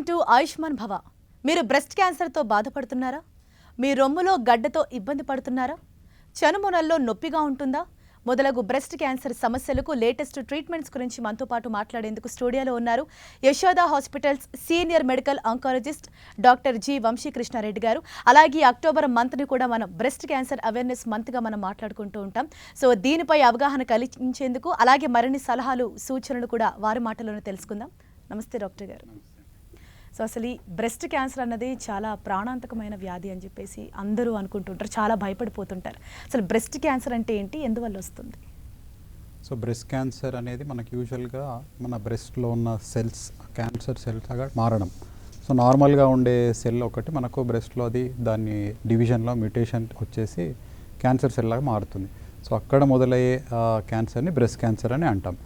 Welcome to Ayushman భవ. మీరు breast క్యాన్సర్తో బాధపడుతున్నారా? మీ రొమ్ములో గడ్డతో ఇబ్బంది పడుతున్నారా? చనుమొనల్లో నొప్పిగా ఉంటుందా? మొదలగు బ్రెస్ట్ క్యాన్సర్ సమస్యలకు లేటెస్ట్ ట్రీట్మెంట్స్ గురించి మనతో పాటు మాట్లాడేందుకు స్టూడియోలో ఉన్నారు Yashoda hospitals senior medical oncologist doctor G Vamsi Krishna Reddy గారు. అలాగే అక్టోబర్ మంత్ని కూడా మనం బ్రెస్ట్ క్యాన్సర్ అవేర్నెస్ మంత్గా మనం మాట్లాడుకుంటూ ఉంటాం. సో దీనిపై అవగాహన కలిగించేందుకు అలాగే మరిన్ని సలహాలు సూచనలు కూడా వారి మాటల్లోనే తెలుసుకుందాం. నమస్తే డాక్టర్ గారు. సో అసలు ఈ బ్రెస్ట్ క్యాన్సర్ అన్నది చాలా ప్రాణాంతకమైన వ్యాధి అని చెప్పేసి అందరూ అనుకుంటుంటారు, చాలా భయపడిపోతుంటారు. అసలు బ్రెస్ట్ క్యాన్సర్ అంటే ఏంటి, ఎందువల్ల వస్తుంది? సో బ్రెస్ట్ క్యాన్సర్ అనేది మనకు యూజువల్గా మన బ్రెస్ట్లో ఉన్న సెల్స్ క్యాన్సర్ సెల్స్ లాగా మారడం. సో నార్మల్గా ఉండే సెల్ ఒకటి మనకు బ్రెస్ట్లో అది దాన్ని డివిజన్లో మ్యూటేషన్ వచ్చేసి క్యాన్సర్ సెల్ లాగా మారుతుంది. సో అక్కడ మొదలయ్యే క్యాన్సర్ని బ్రెస్ట్ క్యాన్సర్ అని అంటాం.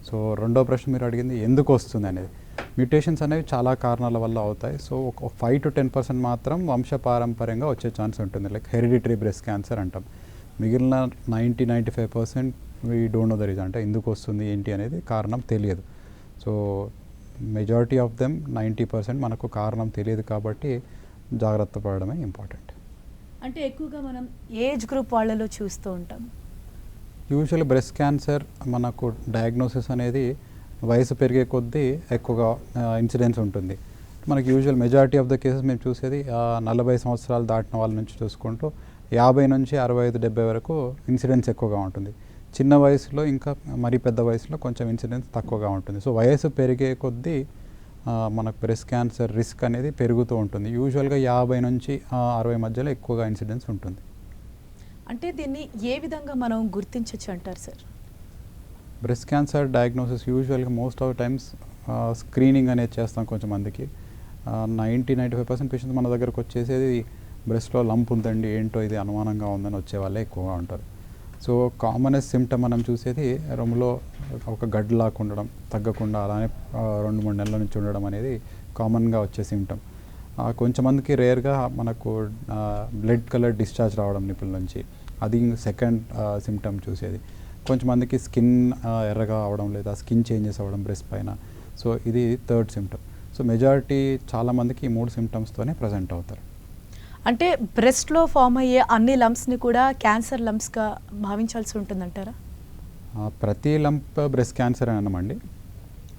సో రెండో ప్రశ్న మీరు అడిగింది ఎందుకు వస్తుంది అనేది. మ్యూటేషన్స్ అనేవి చాలా కారణాల వల్ల అవుతాయి. సో ఒక 5 to 10% మాత్రం వంశపారంపర్యంగా వచ్చే ఛాన్స్ ఉంటుంది, లైక్ హెరిడిటరీ బ్రెస్ట్ క్యాన్సర్ అంటాం. మిగిలిన 90-95% we don't know the reason, అంటే ఎందుకు వస్తుంది ఏంటి అనేది కారణం తెలియదు. సో మెజారిటీ ఆఫ్ దెమ్ 90% మనకు కారణం తెలియదు, కాబట్టి జాగ్రత్త పడడమే ఇంపార్టెంట్. అంటే ఎక్కువగా మనం ఏజ్ గ్రూప్ వాళ్ళలో చూస్తూ ఉంటాం. యూజువల్లీ బ్రెస్ట్ క్యాన్సర్ మనకు డయాగ్నోసిస్ అనేది వయసు పెరిగే కొద్దీ ఎక్కువగా ఇన్సిడెన్స్ ఉంటుంది. మనకి usual majority of the cases మేము చూసేది 40 సంవత్సరాలు దాటిన వాళ్ళ నుంచి చూసుకుంటూ 50 నుంచి 65-70 వరకు ఇన్సిడెన్స్ ఎక్కువగా ఉంటుంది. చిన్న వయసులో ఇంకా మరీ పెద్ద వయసులో కొంచెం ఇన్సిడెన్స్ తక్కువగా ఉంటుంది. సో వయసు పెరిగే కొద్దీ మనకు బ్రెస్ట్ క్యాన్సర్ రిస్క్ అనేది పెరుగుతూ ఉంటుంది. యూజువల్గా 50 నుంచి 60 మధ్యలో ఎక్కువగా ఇన్సిడెన్స్ ఉంటుంది. అంటే దీన్ని ఏ విధంగా మనం గుర్తించవచ్చు అంటారు సార్? బ్రెస్ట్ క్యాన్సర్ డయాగ్నోసిస్ యూజువల్గా మోస్ట్ ఆఫ్ టైమ్స్ స్క్రీనింగ్ అనేది చేస్తాం. కొంచెం మందికి 90-95% పేషెంట్స్ మన దగ్గరకు వచ్చేసేది బ్రెస్ట్లో లంప్ ఉందండి, ఏంటో ఇది అనుమానంగా ఉందని వచ్చే వాళ్ళే ఎక్కువగా ఉంటారు. సో కామనెస్ట్ సిమ్టమ్ మనం చూసేది రొమ్ములో ఒక గడ్డ లాగా ఉండడం, తగ్గకుండా అలానే 2-3 నెలల నుంచి ఉండడం అనేది కామన్గా వచ్చే సిమ్టమ్. కొంచెమందికి రేర్గా మనకు బ్లడ్ కలర్ డిశ్చార్జ్ రావడం నిపుల్ నుంచి, అది సెకండ్ సిమ్టమ్ చూసేది. కొంచెమందికి స్కిన్ ఎర్రగా అవడం లేదా స్కిన్ చేంజెస్ అవ్వడం బ్రెస్ట్ పైన, సో ఇది థర్డ్ సిమ్టమ్. సో మెజారిటీ చాలామందికి ఈ 3 సిమ్టమ్స్తోనే ప్రజెంట్ అవుతారు. అంటే బ్రెస్ట్లో ఫామ్ అయ్యే అన్ని లంప్స్ని కూడా క్యాన్సర్ లంప్స్గా భావించాల్సి ఉంటుందంటారా? ప్రతి లంప్ బ్రెస్ట్ క్యాన్సర్ అని అనమండి.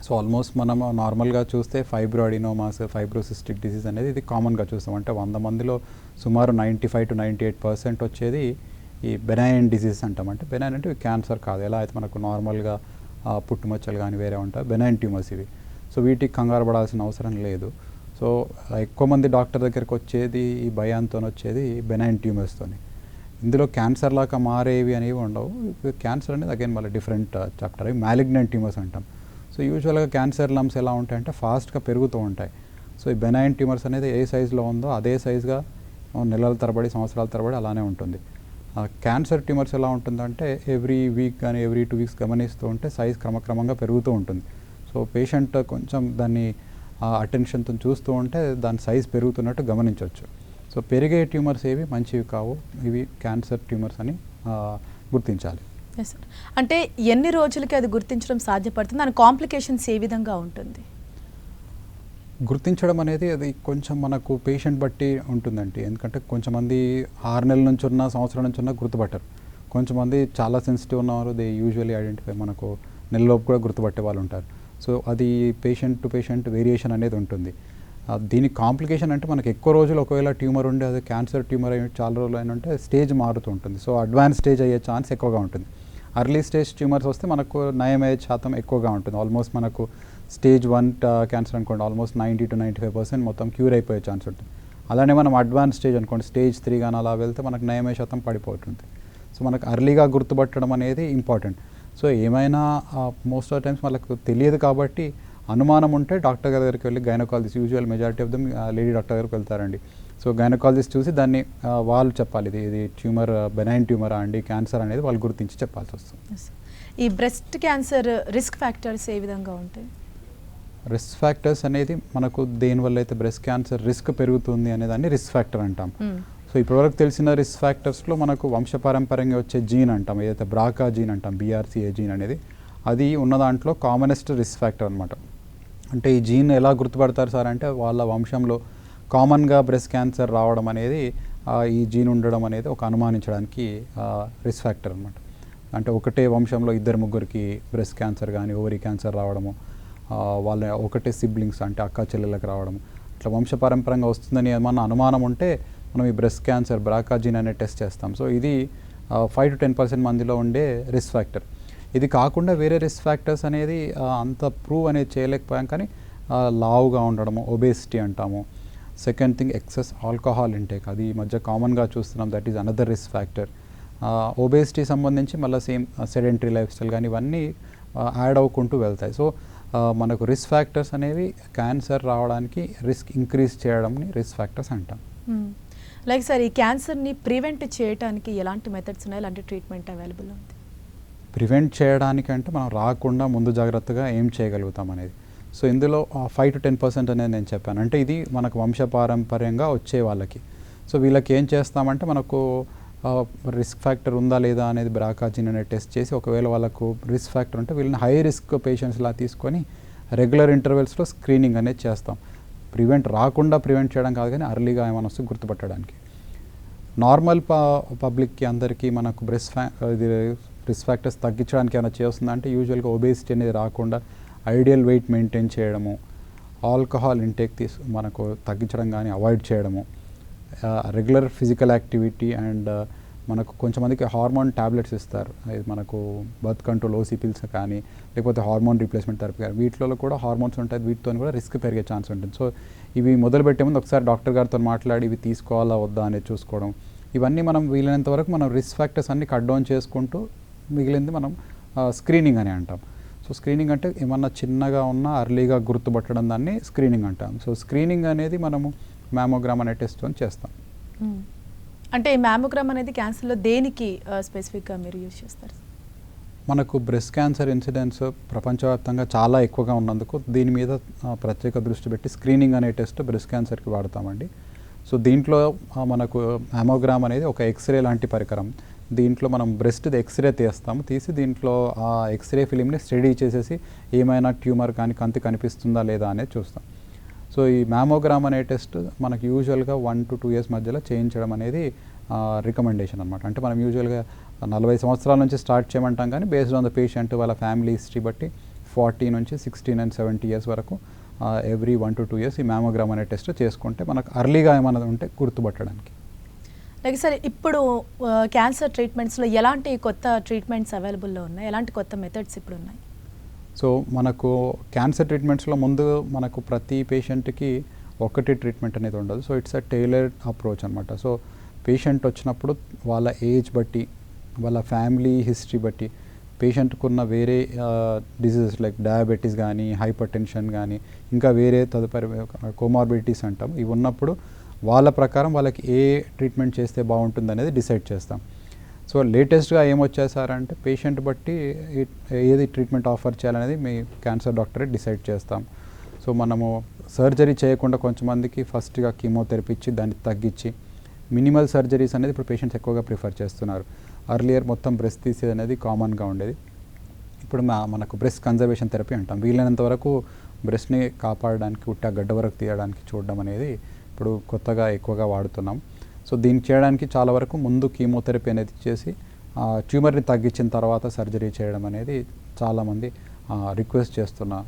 సో ఆల్మోస్ట్ మనం నార్మల్గా చూస్తే ఫైబ్రోఅడినోమాస్, ఫైబ్రోసిస్టిక్ డిసీజ్ అనేది ఇది కామన్గా చూస్తాం. అంటే 100 మందిలో సుమారు 95-98% వచ్చేది ఈ బెనైన్ డిసీజ్ అంటాం. అంటే బెనైన్ అంటే క్యాన్సర్ కాదు, ఎలా అయితే మనకు నార్మల్గా పుట్టుమచ్చలు కానీ వేరే ఉంటాయి, బెనైన్ ట్యూమర్స్ ఇవి. సో వీటికి కంగారు పడాల్సిన అవసరం లేదు. సో ఎక్కువ మంది డాక్టర్ దగ్గరికి వచ్చేది ఈ భయాంతో వచ్చేది బెనైన్ ట్యూమర్స్తోని. ఇందులో క్యాన్సర్ లాగా మారేవి అనేవి ఉండవు. క్యాన్సర్ అనేది అగైన్ మళ్ళీ డిఫరెంట్ చాప్టర్. అవి మ్యాలిగ్నెంట్ ట్యూమర్స్ అంటాం. సో యూజువల్గా క్యాన్సర్ లంప్స్ ఎలా ఉంటాయంటే ఫాస్ట్గా పెరుగుతూ ఉంటాయి. సో ఈ బెనైన్ ట్యూమర్స్ అనేది ఏ సైజులో ఉందో అదే సైజుగా నెలల తరబడి సంవత్సరాల తరబడి అలానే ఉంటుంది. క్యాన్సర్ ట్యూమర్స్ ఎలా ఉంటుందంటే ఎవ్రీ వీక్ కానీ ఎవ్రీ 2 వీక్స్ గమనిస్తూ ఉంటే సైజ్ క్రమక్రమంగా పెరుగుతూ ఉంటుంది. సో పేషెంట్ కొంచెం దాన్ని అటెన్షన్తో చూస్తూ ఉంటే దాని సైజ్ పెరుగుతున్నట్టు గమనించవచ్చు. సో పెరిగే ట్యూమర్స్ ఏవి మంచివి కావు, ఇవి క్యాన్సర్ ట్యూమర్స్ అని గుర్తించాలి. అంటే ఎన్ని రోజులకి అది గుర్తించడం సాధ్యపడుతుంది? దాని కాంప్లికేషన్స్ ఏ విధంగా ఉంటుంది? గుర్తించడం అనేది అది కొంచెం మనకు పేషెంట్ బట్టి ఉంటుందండి. ఎందుకంటే కొంచెమంది 6 నెలల నుంచి ఉన్న, సంవత్సరం నుంచి ఉన్న గుర్తుపట్టరు. కొంచెమంది చాలా సెన్సిటివ్ ఉన్నవారు దే యూజువల్లీ ఐడెంటిఫై, మనకు నెలలోపు కూడా గుర్తుపట్టే వాళ్ళు ఉంటారు. సో అది పేషెంట్ టు పేషెంట్ వేరియేషన్ అనేది ఉంటుంది. దీని కాంప్లికేషన్ అంటే మనకు ఎక్కువ రోజులు ఒకవేళ ట్యూమర్ ఉండి అది క్యాన్సర్ ట్యూమర్ అయి చాలా రోజులు అయినంటే స్టేజ్ మారుతూ ఉంటుంది. సో అడ్వాన్స్ స్టేజ్ అయ్యే ఛాన్స్ ఎక్కువగా ఉంటుంది. అర్లీ స్టేజ్ ట్యూమర్స్ వస్తే మనకు నయమయ్యే శాతం ఎక్కువగా ఉంటుంది. ఆల్మోస్ట్ మనకు స్టేజ్ 1 క్యాన్సర్ అనుకోండి, ఆల్మోస్ట్ 90-95% మొత్తం క్యూర్ అయిపోయే ఛాన్స్ ఉంటుంది. అలానే మనం అడ్వాన్స్ స్టేజ్ అనుకోండి, స్టేజ్ 3 కానీ అలా వెళ్తే మనకు నయమయ్యే శాతం పడిపోతుంది. సో మనకు అర్లీగా గుర్తుపట్టడం అనేది ఇంపార్టెంట్. సో ఏమైనా మోస్ట్ ఆఫ్ టైమ్స్ వాళ్ళకు తెలియదు కాబట్టి అనుమానం ఉంటే డాక్టర్ గారి దగ్గరికి వెళ్ళి, gynaecologist usual majority of them lady doctor దగ్గరికి వెళ్తారండి. సో గైనకాలజిస్ట్ చూసి దాన్ని వాళ్ళు చెప్పాలి, ఇది ట్యూమర్ బెనైన్ ట్యూమరా అండి, క్యాన్సర్ అనేది వాళ్ళు గుర్తించి చెప్పాల్సి వస్తుంది. ఈ బ్రెస్ట్ క్యాన్సర్ రిస్క్ ఫ్యాక్టర్స్ ఏ విధంగా ఉంటాయి? రిస్క్ ఫ్యాక్టర్స్ అనేది మనకు దేనివల్ల అయితే బ్రెస్ట్ క్యాన్సర్ రిస్క్ పెరుగుతుంది అనేదాన్ని రిస్క్ ఫ్యాక్టర్ అంటాం. సో ఇప్పటివరకు తెలిసిన రిస్క్ ఫ్యాక్టర్స్లో మనకు వంశపారంపర్యంగా వచ్చే జీన్ అంటాం, ఏదైతే బ్రాకా జీన్ అంటాం, BRCA జీన్ అనేది, అది ఉన్న దాంట్లో కామనెస్ట్ రిస్క్ ఫ్యాక్టర్ అనమాట. అంటే ఈ జీన్ ఎలా గుర్తుపడతారు సార్ అంటే వాళ్ళ వంశంలో కామన్గా బ్రెస్ట్ క్యాన్సర్ రావడం అనేది ఈ జీన్ ఉండడం అనేది ఒక అనుమానించడానికి రిస్క్ ఫ్యాక్టర్ అనమాట. అంటే ఒకటే వంశంలో ఇద్దరు ముగ్గురికి బ్రెస్ట్ క్యాన్సర్ కానీ ఓవరీ క్యాన్సర్ రావడము, వాళ్ళ ఒకటే సిబ్లింగ్స్ అంటే అక్క చెల్లెళ్ళకి రావడము, ఇట్లా వంశపారంపరంగా వస్తుందని ఏమన్నా అనుమానం ఉంటే మనం ఈ బ్రెస్ట్ క్యాన్సర్ బ్రాకా జీన్ అనే టెస్ట్ చేస్తాం. సో ఇది 5 to 10% మందిలో ఉండే రిస్క్ ఫ్యాక్టర్. ఇది కాకుండా వేరే రిస్క్ ఫ్యాక్టర్స్ అనేది అంత ప్రూవ్ అనేది చేయలేకపోయాం, కానీ లావుగా ఉండడము, ఒబేసిటీ అంటాము. Second thing excess alcohol intake, అది ఈ మధ్య కామన్గా చూస్తున్నాం, that is another risk factor. Obesity సంబంధించి మళ్ళీ సేమ్ సెడెంటరీ లైఫ్ స్టైల్ కానీ ఇవన్నీ యాడ్ అవ్వుకుంటూ వెళ్తాయి. సో మనకు రిస్క్ ఫ్యాక్టర్స్ అనేవి క్యాన్సర్ రావడానికి రిస్క్ ఇంక్రీజ్ చేయడంని రిస్క్ ఫ్యాక్టర్స్ అంటాం. లైక్ సార్, ఈ క్యాన్సర్ని ప్రివెంట్ చేయడానికి ఎలాంటి మెథడ్స్ ఉన్నాయి, ఎలాంటి ట్రీట్మెంట్ అవైలబుల్ ఉంది? ప్రివెంట్ చేయడానికి అంటే మనం రాకుండా ముందు జాగ్రత్తగా ఏం చేయగలుగుతాం అనేది. సో ఇందులో 5 to 10% అనేది నేను చెప్పాను, అంటే ఇది మనకు వంశపారంపర్యంగా వచ్చే వాళ్ళకి. సో వీళ్ళకి ఏం చేస్తామంటే మనకు రిస్క్ ఫ్యాక్టర్ ఉందా లేదా అనేది బ్రాకా జీన్ అనేది టెస్ట్ చేసి, ఒకవేళ వాళ్ళకు రిస్క్ ఫ్యాక్టర్ ఉంటే వీళ్ళని హై రిస్క్ పేషెంట్స్లా తీసుకొని రెగ్యులర్ ఇంటర్వెల్స్లో స్క్రీనింగ్ అనేది చేస్తాం. రాకుండా ప్రివెంట్ చేయడం కాదు, కానీ అర్లీగా ఏమైనా వస్తే గుర్తుపట్టడానికి. నార్మల్ పబ్లిక్కి అందరికీ మనకు రిస్క్ ఫ్యాక్టర్స్ తగ్గించడానికి ఏమైనా చేస్తుందంటే యూజువల్గా ఒబేసిటీ అనేది రాకుండా ఐడియల్ వెయిట్ మెయింటైన్ చేయడము, ఆల్కహాల్ ఇంటేక్ మనకు తగ్గించడం కానీ అవాయిడ్ చేయడము, రెగ్యులర్ ఫిజికల్ యాక్టివిటీ అండ్ మనకు కొంచెంమందికి హార్మోన్ ట్యాబ్లెట్స్ ఇస్తారు, మనకు బర్త్ కంట్రోల్ ఓసీ పిల్స్ కానీ లేకపోతే హార్మోన్ రీప్లేస్మెంట్ థెరపీ కానీ, వీటిలో కూడా హార్మోన్స్ ఉంటాయి, వీటితో కూడా రిస్క్ పెరిగే ఛాన్స్ ఉంటుంది. సో ఇవి మొదలుపెట్టే ముందు ఒకసారి డాక్టర్ గారితో మాట్లాడి ఇవి తీసుకోవాలా వద్దా అనేది చూసుకోవడం, ఇవన్నీ మనం వీలైనంత వరకు మనం రిస్క్ ఫ్యాక్టర్స్ అన్ని కట్ డౌన్ చేసుకుంటూ మిగిలింది మనం స్క్రీనింగ్ అని అంటాం. సో స్క్రీనింగ్ అంటే ఏమన్నా చిన్నగా ఉన్నా అర్లీగా గుర్తుపట్టడం దాన్ని స్క్రీనింగ్ అంటాం. సో స్క్రీనింగ్ అనేది మనము మ్యామోగ్రామ్ అనే టెస్ట్ చేస్తాం. అంటే ఈ మ్యామోగ్రామ్ అనేది క్యాన్సర్లో దేనికి స్పెసిఫిక్గా మీరు యూజ్ చేస్తారు? మనకు బ్రెస్ట్ క్యాన్సర్ ఇన్సిడెన్స్ ప్రపంచవ్యాప్తంగా చాలా ఎక్కువగా ఉన్నందుకు దీని మీద ప్రత్యేక దృష్టి పెట్టి స్క్రీనింగ్ అనే టెస్ట్ బ్రెస్ట్ క్యాన్సర్కి వాడతామండి. సో దీంట్లో మనకు మ్యామోగ్రామ్ అనేది ఒక ఎక్స్రే లాంటి పరికరం. దీంట్లో మనం బ్రెస్ట్ది ఎక్స్రే తీస్తాము, తీసి దీంట్లో ఆ ఎక్స్రే ఫిలింని స్టడీ చేసేసి ఏమైనా ట్యూమర్ కానీ కంతి కనిపిస్తుందా లేదా అనేది చూస్తాం. సో ఈ మ్యామోగ్రామ్ అనే టెస్ట్ మనకు యూజువల్గా 1 to 2 years మధ్యలో చేయించడం అనేది రికమెండేషన్ అనమాట. అంటే మనం యూజువల్గా 40 సంవత్సరాల నుంచి స్టార్ట్ చేయమంటాం, కానీ బేస్డ్ ఆన్ ద పేషెంట్ వాళ్ళ ఫ్యామిలీ హిస్టరీ బట్టి 40 నుంచి 60 and 70 years వరకు ఎవ్రీ 1 to 2 years ఈ మ్యామోగ్రామ్ అనే టెస్ట్ చేసుకుంటే మనకు అర్లీగా ఏమైనా ఉంటే గుర్తుపట్టడానికి. లైక్ సార్, ఇప్పుడు క్యాన్సర్ ట్రీట్మెంట్స్లో ఎలాంటి కొత్త ట్రీట్మెంట్స్ అవైలబుల్లో ఉన్నాయి, ఎలాంటి కొత్త మెథడ్స్ ఇప్పుడు ఉన్నాయి? సో మనకు క్యాన్సర్ ట్రీట్మెంట్స్లో ముందు మనకు ప్రతి పేషెంట్కి ఒకటి ట్రీట్మెంట్ అనేది ఉండదు. So it's a tailored approach అనమాట. సో పేషెంట్ వచ్చినప్పుడు వాళ్ళ ఏజ్ బట్టి, వాళ్ళ ఫ్యామిలీ హిస్టరీ బట్టి, పేషెంట్కున్న వేరే డిసీజెస్ లైక్ డయాబెటీస్ కానీ, హైపర్ టెన్షన్ కానీ, ఇంకా వేరే తదుపరి కోమార్బిడిటీస్ అంటాం, ఇవి ఉన్నప్పుడు వాళ్ళ ప్రకారం వాళ్ళకి ఏ ట్రీట్మెంట్ చేస్తే బాగుంటుంది అనేది డిసైడ్ చేస్తాం. సో లేటెస్ట్గా ఏమొచ్చేసారంటే పేషెంట్ బట్టి ఏది ట్రీట్మెంట్ ఆఫర్ చేయాలనేది మీ క్యాన్సర్ డాక్టరే డిసైడ్ చేస్తాం. సో మనము సర్జరీ చేయకుండా కొంచెంమందికి ఫస్ట్గా కీమోథెరపీ ఇచ్చి దాన్ని తగ్గించి మినిమల్ సర్జరీస్ అనేది ఇప్పుడు పేషెంట్స్ ఎక్కువగా ప్రిఫర్ చేస్తున్నారు. అర్లియర్ మొత్తం బ్రెస్ట్ తీసేది అనేది కామన్గా ఉండేది. ఇప్పుడు మనకు బ్రెస్ట్ కన్జర్వేషన్ థెరపీ అంటాం. వీలైనంత వరకు బ్రెస్ట్ని కాపాడడానికి, ఉట్టా గడ్డ వరకు తీయడానికి చూడడం అనేది ఇప్పుడు కొత్తగా ఎక్కువగా వాడుతున్నాం. సో దీన్ని చేయడానికి చాలా వరకు ముందు కీమోథెరపీ అనేది చేసి ట్యూమర్ని తగ్గించిన తర్వాత సర్జరీ చేయడం అనేది చాలామంది రిక్వెస్ట్ చేస్తున్న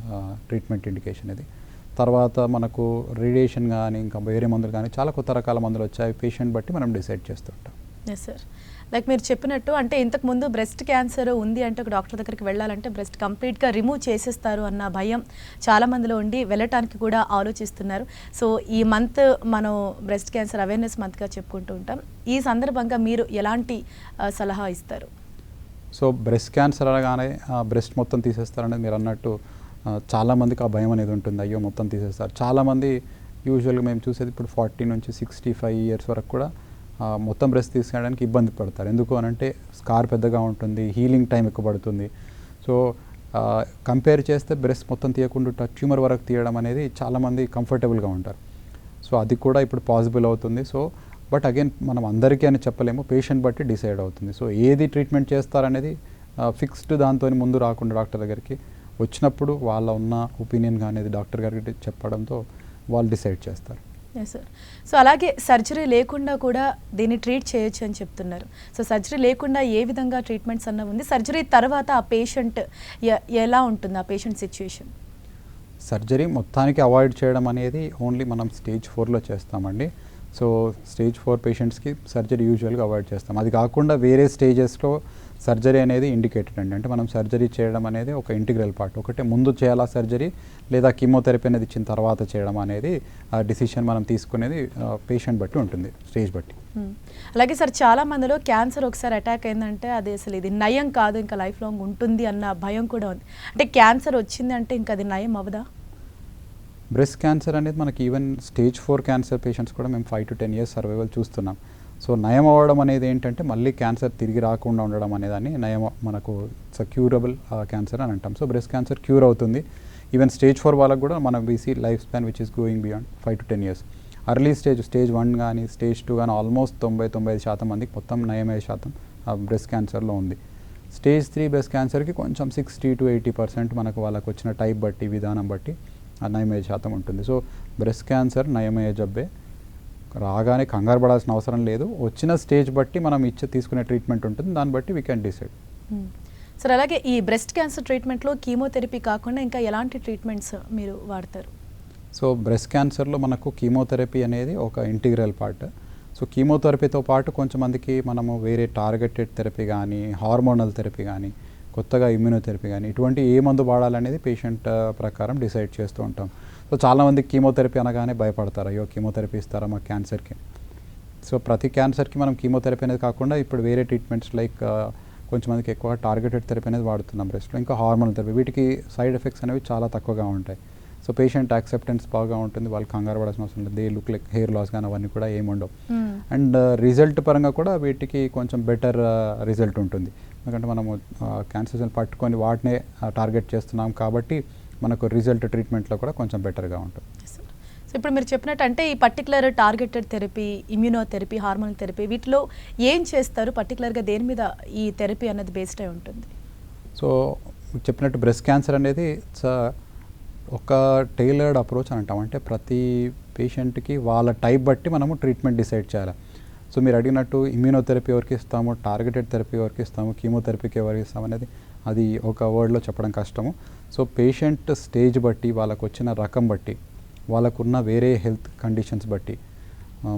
ట్రీట్మెంట్ ఇండికేషన్ ఇది. తర్వాత మనకు రేడియేషన్ కానీ ఇంకా వేరే మందులు కానీ చాలా కొత్త రకాల మందులు వచ్చాయి, పేషెంట్ బట్టి మనం డిసైడ్ చేస్తుంటాం. ఎస్ సార్, లైక్ మీరు చెప్పినట్టు అంటే ఇంతకుముందు బ్రెస్ట్ క్యాన్సర్ ఉంది అంటే ఒక డాక్టర్ దగ్గరికి వెళ్ళాలంటే బ్రెస్ట్ కంప్లీట్గా రిమూవ్ చేసేస్తారు అన్న భయం చాలా మందిలో ఉండి వెళ్ళటానికి కూడా ఆలోచిస్తున్నారు. సో ఈ మంత్ మనం బ్రెస్ట్ క్యాన్సర్ అవేర్నెస్ మంత్గా చెప్పుకుంటూ ఉంటాం. ఈ సందర్భంగా మీరు ఎలాంటి సలహా ఇస్తారు? సో బ్రెస్ట్ క్యాన్సర్ అనగానే బ్రెస్ట్ మొత్తం తీసేస్తారనేది మీరు అన్నట్టు చాలామందికి ఆ భయం అనేది ఉంటుంది, అయ్యో మొత్తం తీసేస్తారు. చాలామంది యూజువల్గా మేము చూసేది ఇప్పుడు 40 నుంచి 65 years వరకు కూడా మొత్తం బ్రెస్ట్ తీసుకోవడానికి ఇబ్బంది పడతారు. ఎందుకు అనంటే స్కార్ పెద్దగా ఉంటుంది, హీలింగ్ టైం ఎక్కువ పడుతుంది. సో కంపేర్ చేస్తే బ్రెస్ట్ మొత్తం తీయకుండా ట్యూమర్ వరకు తీయడం అనేది చాలామంది కంఫర్టబుల్గా ఉంటారు. సో అది కూడా ఇప్పుడు పాసిబుల్ అవుతుంది. సో బట్ అగైన్ మనం అందరికీ అని చెప్పలేము, పేషెంట్ బట్టి డిసైడ్ అవుతుంది. సో ఏది ట్రీట్మెంట్ చేస్తారనేది ఫిక్స్డ్ దాంతో ముందు రాకుండా డాక్టర్ దగ్గరికి వచ్చినప్పుడు వాళ్ళ ఉన్న ఒపీనియన్ అనేది డాక్టర్ గారికి చెప్పడంతో వాళ్ళు డిసైడ్ చేస్తారు. Yes sir. సో అలాగే సర్జరీ లేకుండా కూడా దీన్ని ట్రీట్ చేయొచ్చు అని చెప్తున్నారు. సో సర్జరీ లేకుండా ఏ విధంగా ట్రీట్మెంట్స్ అన్న ఉంది, సర్జరీ తర్వాత ఆ పేషెంట్ ఎలా ఉంటుంది, ఆ పేషెంట్ సిచ్యుయేషన్? సర్జరీ మొత్తానికి అవాయిడ్ చేయడం అనేది ఓన్లీ మనం స్టేజ్ 4లో చేస్తామండి. సో స్టేజ్ 4 పేషెంట్స్కి సర్జరీ యూజువల్గా అవాయిడ్ చేస్తాం. అది కాకుండా వేరే స్టేజెస్లో సర్జరీ అనేది ఇండికేటెడ్ అండి. అంటే మనం సర్జరీ చేయడం అనేది ఒక ఇంటిగ్రల్ పార్ట్. ఒకటే ముందు చేయాలా సర్జరీ లేదా కీమోథెరపీ అనేది ఇచ్చిన తర్వాత చేయడం అనేది ఆ డిసిషన్ మనం తీసుకునేది పేషెంట్ బట్టి ఉంటుంది, స్టేజ్ బట్టి. అలాగే సార్, చాలా మందిలో క్యాన్సర్ ఒకసారి అటాక్ అయిందంటే అది అసలు ఇది నయం కాదు, ఇంకా లైఫ్ లాంగ్ ఉంటుంది అన్న భయం కూడా ఉంది. అంటే క్యాన్సర్ వచ్చింది అంటే ఇంకా అది నయం అవ్వదా? బ్రెస్ట్ క్యాన్సర్ అనేది మనకి ఈవెన్ స్టేజ్ 4 క్యాన్సర్ పేషెంట్స్ కూడా మేము 5 to 10 years సర్వైవల్ చూస్తున్నాం. సో నయం అవ్వడం అనేది ఏంటంటే మళ్ళీ క్యాన్సర్ తిరిగి రాకుండా ఉండడం అనేదాన్ని నయం, మనకు క్యూరబుల్ క్యాన్సర్ అని అంటాం. సో బ్రెస్ట్ క్యాన్సర్ క్యూర్ అవుతుంది. ఈవెన్ స్టేజ్ 4 వాళ్ళకు కూడా మనం VC life span which is going beyond 5 to 10 years. Early stage 1 కానీ స్టేజ్ 2 కానీ ఆల్మోస్ట్ 90-95% మందికి మొత్తం నయమయ్యే శాతం బ్రెస్ట్ క్యాన్సర్లో ఉంది. స్టేజ్ 3 బ్రెస్ట్ క్యాన్సర్కి కొంచెం 60 to 80% మనకు వాళ్ళకు వచ్చిన టైప్ బట్టి, విధానం బట్టి నయమయ్యే శాతం ఉంటుంది. సో బ్రెస్ట్ క్యాన్సర్ నయమయ్యే జబ్బే, రాగానే కంగారు పడాల్సిన అవసరం లేదు. వచ్చిన స్టేజ్ బట్టి మనం తీసుకునే ట్రీట్మెంట్ ఉంటుంది, దాన్ని బట్టి వీ కెన్ డిసైడ్. సార్ అలాగే ఈ బ్రెస్ట్ క్యాన్సర్ ట్రీట్మెంట్లో కీమోథెరపీ కాకుండా ఇంకా ఎలాంటి ట్రీట్మెంట్స్ మీరు వాడతారు? సో బ్రెస్ట్ క్యాన్సర్లో మనకు కీమోథెరపీ అనేది ఒక ఇంటిగ్రల్ పార్ట్. సో కీమోథెరపీతో పాటు కొంచెంమందికి మనము వేరే టార్గెటెడ్ థెరపీ కానీ, హార్మోనల్ థెరపీ కానీ, కొత్తగా ఇమ్యూనోథెరపీ కానీ ఇటువంటి ఏ మందు వాడాలనేది పేషెంట్ ప్రకారం డిసైడ్ చేస్తూ ఉంటాం. సో చాలామంది కీమోథెరపీ అనగానే భయపడతారు, అయ్యో కీమోథెరపీ ఇస్తారా మా క్యాన్సర్కి. సో ప్రతి క్యాన్సర్కి మనం కీమోథెరపీ అనేది కాకుండా ఇప్పుడు వేరే ట్రీట్మెంట్స్ లైక్ కొంచెంమందికి ఎక్కువ టార్గెటెడ్ థెరపీ అనేది వాడుతున్నాం బ్రెస్ట్లో, ఇంకా హార్మోనల్ థెరపీ. వీటికి సైడ్ ఎఫెక్ట్స్ అనేవి చాలా తక్కువగా ఉంటాయి. సో పేషెంట్ యాక్సెప్టెన్స్ బాగా ఉంటుంది, వాళ్ళు కంగారు పడాల్సిన అవసరం లేదు. They look like hair loss కానీ అవన్నీ కూడా ఏముండవు. అండ్ రిజల్ట్ పరంగా కూడా వీటికి కొంచెం బెటర్ రిజల్ట్ ఉంటుంది. ఎందుకంటే మనము క్యాన్సర్స్ని పట్టుకొని వాటినే టార్గెట్ చేస్తున్నాం కాబట్టి మనకు రిజల్ట్ ట్రీట్మెంట్లో కూడా కొంచెం బెటర్గా ఉంటుంది. సో ఇప్పుడు మీరు చెప్పినట్టు అంటే ఈ particular targeted therapy, immunotherapy, hormonal therapy వీటిలో ఏం చేస్తారు? పర్టికులర్గా దేని మీద ఈ థెరపీ అనేది బేస్డ్ అయి ఉంటుంది? సో చెప్పినట్టు బ్రెస్ట్ క్యాన్సర్ అనేది ఒక టైలర్డ్ అప్రోచ్ అని అంటాం. అంటే ప్రతి పేషెంట్కి వాళ్ళ టైప్ బట్టి మనము ట్రీట్మెంట్ డిసైడ్ చేయాలి. సో మీరు అడిగినట్టు ఇమ్యూనోథెరపీ ఎవరికి ఇస్తాము, టార్గెటెడ్ థెరపీ ఎవరికి ఇస్తాము, కీమోథెరపీకి ఎవరికి ఇస్తాము అనేది అది ఒక వర్డ్లో చెప్పడం కష్టము. సో పేషెంట్ స్టేజ్ బట్టి, వాళ్ళకు వచ్చిన రకం బట్టి, వాళ్ళకున్న వేరే హెల్త్ కండిషన్స్ బట్టి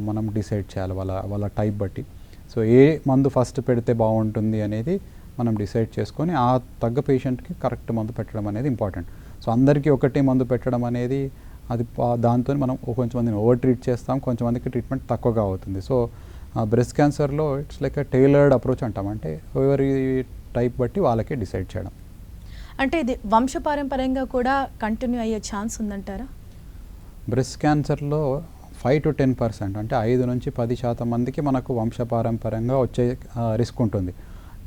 మనం డిసైడ్ చేయాలి, వాళ్ళ టైప్ బట్టి. సో ఏ మందు ఫస్ట్ పెడితే బాగుంటుంది అనేది మనం డిసైడ్ చేసుకొని ఆ తగ్గ పేషెంట్కి కరెక్ట్ మందు పెట్టడం అనేది ఇంపార్టెంట్. సో అందరికీ ఒకటే మందు పెట్టడం అనేది అది దాంతో మనం కొంచెంమందిని ఓవర్ ట్రీట్ చేస్తాం, కొంచెంమందికి ట్రీట్మెంట్ తక్కువగా అవుతుంది. సో బ్రెస్ట్ క్యాన్సర్లో ఇట్స్ లైక్ టైలర్డ్ అప్రోచ్ అంటాం. అంటే ఎవరి టైప్ బట్టి వాళ్ళకే డిసైడ్ చేయడం. అంటే ఇది వంశపారంపర్యంగా కూడా కంటిన్యూ అయ్యే ఛాన్స్ ఉందంటారా? బ్రెస్ట్ క్యాన్సర్లో 5 to 10%, అంటే 5 నుంచి 10% మందికి మనకు వంశపారంపర్యంగా వచ్చే రిస్క్ ఉంటుంది.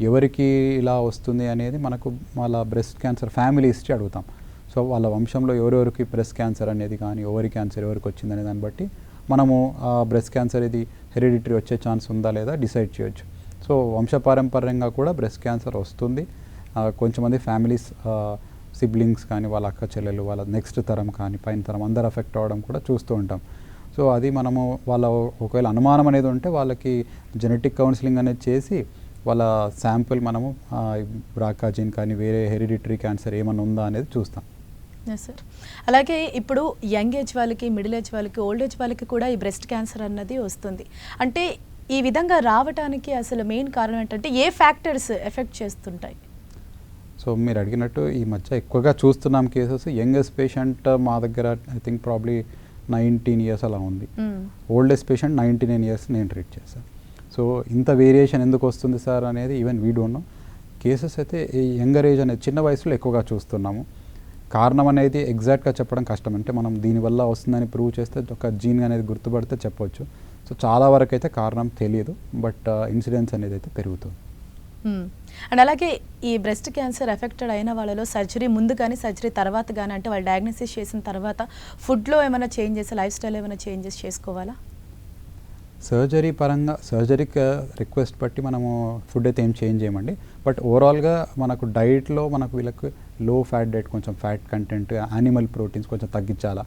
ఎవరికి ఇలా వస్తుంది అనేది మనకు వాళ్ళ బ్రెస్ట్ క్యాన్సర్ ఫ్యామిలీ హిస్టరీ అడుగుతాం. సో వాళ్ళ వంశంలో ఎవరెవరికి బ్రెస్ట్ క్యాన్సర్ అనేది కానీ, ఓవరీ క్యాన్సర్ ఎవరికి వచ్చిందనే దాన్ని బట్టి మనము బ్రెస్ట్ క్యాన్సర్ ఇది హెరిడిటరీ వచ్చే ఛాన్స్ ఉందా లేదా డిసైడ్ చేయొచ్చు. సో వంశపారంపర్యంగా కూడా బ్రెస్ట్ క్యాన్సర్ వస్తుంది. కొంచెంమంది ఫ్యామిలీస్ సిబ్లింగ్స్ కానీ, వాళ్ళ అక్క చెల్లెలు, వాళ్ళ నెక్స్ట్ తరం కానీ, పైన తరం అందరు ఎఫెక్ట్ అవ్వడం కూడా చూస్తూ ఉంటాం. సో అది మనము వాళ్ళ ఒకవేళ అనుమానం అనేది ఉంటే వాళ్ళకి జెనెటిక్ కౌన్సిలింగ్ అనేది చేసి వాళ్ళ శాంపుల్ మనము బ్రాకా జీన్ కానీ వేరే హెరిడిటరీ క్యాన్సర్ ఏమైనా ఉందా అనేది చూస్తాం. Yes sir. అలాగే ఇప్పుడు యంగ్ ఏజ్ వాళ్ళకి, మిడిల్ ఏజ్ వాళ్ళకి, ఓల్డ్ ఏజ్ వాళ్ళకి కూడా ఈ బ్రెస్ట్ క్యాన్సర్ అన్నది వస్తుంది. అంటే ఈ విధంగా రావడానికి అసలు మెయిన్ కారణం ఏంటంటే ఏ ఫ్యాక్టర్స్ ఎఫెక్ట్ చేస్తుంటాయి? సో మీరు అడిగినట్టు ఈ మధ్య ఎక్కువగా చూస్తున్నాం కేసెస్. యంగెస్ట్ పేషెంట్ మా దగ్గర ఐ థింక్ ప్రాబ్లీ 19 years అలా ఉంది. ఓల్డెస్ట్ పేషెంట్ 99 years నేను ట్రీట్ చేశాను. సో ఇంత వేరియేషన్ ఎందుకు వస్తుంది సార్ అనేది even we don't know. Cases అయితే ఈ యంగర్ ఏజ్ అనేది చిన్న వయసులో ఎక్కువగా చూస్తున్నాము. కారణం అనేది ఎగ్జాక్ట్గా చెప్పడం కష్టం. అంటే మనం దీనివల్ల వస్తుందని ప్రూవ్ చేస్తే ఒక జీన్ అనేది గుర్తుపడితే చెప్పొచ్చు. సో చాలా వరకు అయితే కారణం తెలియదు, బట్ ఇన్సిడెన్స్ అనేది అయితే పెరుగుతుంది. అండ్ అలాగే ఈ బ్రెస్ట్ క్యాన్సర్ ఎఫెక్టెడ్ అయిన వాళ్ళలో సర్జరీ ముందు కానీ సర్జరీ తర్వాత కానీ, అంటే వాళ్ళు డయాగ్నోసిస్ చేసిన తర్వాత ఫుడ్లో ఏమైనా చేంజెస్, లైఫ్ స్టైల్ ఏమైనా చేంజెస్ చేసుకోవాలా? సర్జరీ పరంగా సర్జరీకి రిక్వెస్ట్ బట్టి మనము ఫుడ్ అయితే ఏం చేంజ్ చేయమండి. బట్ ఓవరాల్గా మనకు డైట్లో మనకు వీళ్ళకి లో ఫ్యాట్ డైట్, కొంచెం ఫ్యాట్ కంటెంట్, యానిమల్ ప్రోటీన్స్ కొంచెం తగ్గించాలా.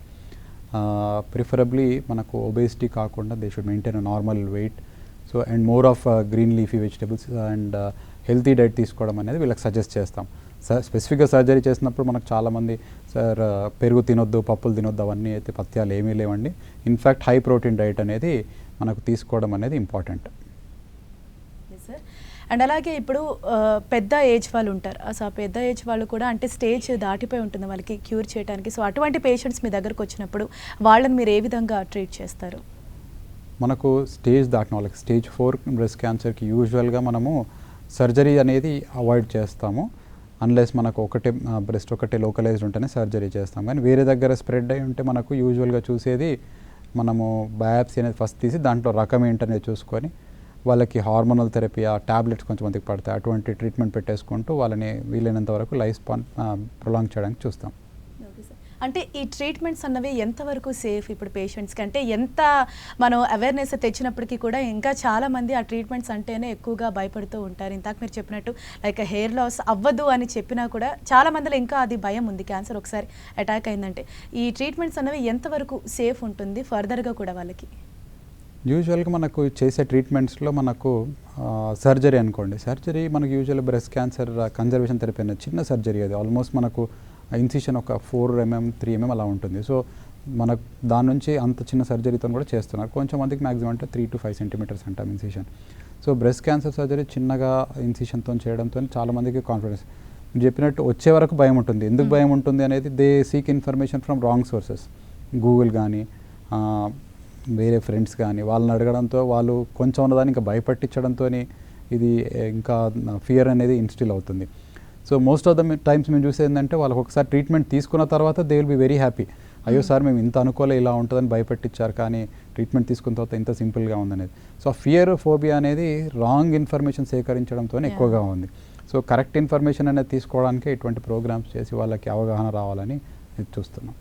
ప్రిఫరబ్లీ మనకు ఒబేసిటీ కాకుండా they should maintain a normal weight. So and more of green leafy vegetables and healthy diet తీసుకోవడం అనేది వీళ్ళకి సజెస్ట్ చేస్తాం. స్పెసిఫిక్గా సర్జరీ చేసినప్పుడు మనకు చాలామంది సార్ పెరుగు తినొద్దు, పప్పులు తినొద్దు, అవన్నీ అయితే పథ్యాలు ఏమీ లేవండి. ఇన్ఫ్యాక్ట్ హై ప్రోటీన్ డైట్ అనేది మనకు తీసుకోవడం అనేది ఇంపార్టెంట్. సార్ అండ్ అలాగే ఇప్పుడు పెద్ద ఏజ్ వాళ్ళు ఉంటారు. అసలు ఆ పెద్ద ఏజ్ వాళ్ళు కూడా అంటే స్టేజ్ దాటిపోయి ఉంటుంది వాళ్ళకి క్యూర్ చేయడానికి. సో అటువంటి పేషెంట్స్ మీ దగ్గరకు వచ్చినప్పుడు వాళ్ళని మీరు ఏ విధంగా ట్రీట్ చేస్తారు? మనకు స్టేజ్ దాటిన వాళ్ళకి స్టేజ్ 4 బ్రెస్ట్ క్యాన్సర్కి యూజువల్గా మనము సర్జరీ అనేది అవాయిడ్ చేస్తాము. అన్లెస్ మనకు బ్రెస్ట్ ఒకటే లోకలైజ్డ్ ఉంటేనే సర్జరీ చేస్తాం. కానీ వేరే దగ్గర స్ప్రెడ్ అయి ఉంటే మనకు యూజువల్గా చూసేది మనము బయాప్సీ అనేది ఫస్ట్ తీసి దాంట్లో రకం ఏంటనేది చూసుకొని వాళ్ళకి హార్మోనల్ థెరపీ, ఆ ట్యాబ్లెట్స్ కొంచెంమందికి పడతాయి, అటువంటి ట్రీట్మెంట్ పెట్టేసుకుంటూ వాళ్ళని వీలైనంత వరకు లైఫ్ స్పాన్ ప్రొలాంగ్ చేయడానికి చూస్తాం. అంటే ఈ ట్రీట్మెంట్స్ అన్నవి ఎంతవరకు సేఫ్ ఇప్పుడు పేషెంట్స్కి? అంటే ఎంత మనం అవేర్నెస్ తెచ్చినప్పటికీ కూడా ఇంకా చాలామంది ఆ ట్రీట్మెంట్స్ అంటేనే ఎక్కువగా భయపడుతూ ఉంటారు. ఇందాక మీరు చెప్పినట్టు లైక్ హెయిర్ లాస్ అవ్వదు అని చెప్పినా కూడా చాలా మందిలో ఇంకా అది భయం ఉంది, క్యాన్సర్ ఒకసారి అటాక్ అయిందంటే. ఈ ట్రీట్మెంట్స్ అన్నవి ఎంతవరకు సేఫ్ ఉంటుంది ఫర్దర్గా కూడా వాళ్ళకి? యూజువల్గా మనకు చేసే ట్రీట్మెంట్స్లో మనకు సర్జరీ అనుకోండి, సర్జరీ మనకు usual breast cancer conservation therapy అనేది చిన్న సర్జరీ. అది ఆల్మోస్ట్ మనకు ఇన్సిషన్ ఒక 4 mm 3 mm అలా ఉంటుంది. సో మనకు దాని నుంచి అంత చిన్న సర్జరీతో కూడా చేస్తున్నారు. కొంచెం మందికి మ్యాక్సిమం అంటే 3 to 5 centimeters అంటాం incision. So breast cancer surgery చిన్నగా ఇన్సిషన్తో చేయడంతో చాలామందికి కాన్ఫిడెన్స్. మీరు చెప్పినట్టు వచ్చే వరకు భయం ఉంటుంది. ఎందుకు భయం ఉంటుంది అనేది they seek information from wrong sources, Google కానీ వేరే ఫ్రెండ్స్ కానీ వాళ్ళని అడగడంతో వాళ్ళు కొంచెం ఉన్నదాన్ని ఇంకా భయపట్టించడంతో ఇది ఇంకా ఫియర్ అనేది ఇన్స్టిల్ అవుతుంది. So most of the times మేము చూసేది ఏంటంటే వాళ్ళకి ఒకసారి ట్రీట్మెంట్ తీసుకున్న తర్వాత they will be very happy. అయ్యో సార్ మేము ఇంత అనుకోలే, ఇలా ఉంటుందని భయపెట్టించారు, కానీ ట్రీట్మెంట్ తీసుకున్న తర్వాత ఇంత సింపుల్గా ఉందనేది. సో ఫియర్, ఫోబియా అనేది రాంగ్ ఇన్ఫర్మేషన్ సేకరించడంతో ఎక్కువగా ఉంది. సో కరెక్ట్ ఇన్ఫర్మేషన్ అనేది తీసుకోవడానికి ఇటువంటి ప్రోగ్రామ్స్ చేసి వాళ్ళకి అవగాహన రావాలని చూస్తున్నాం.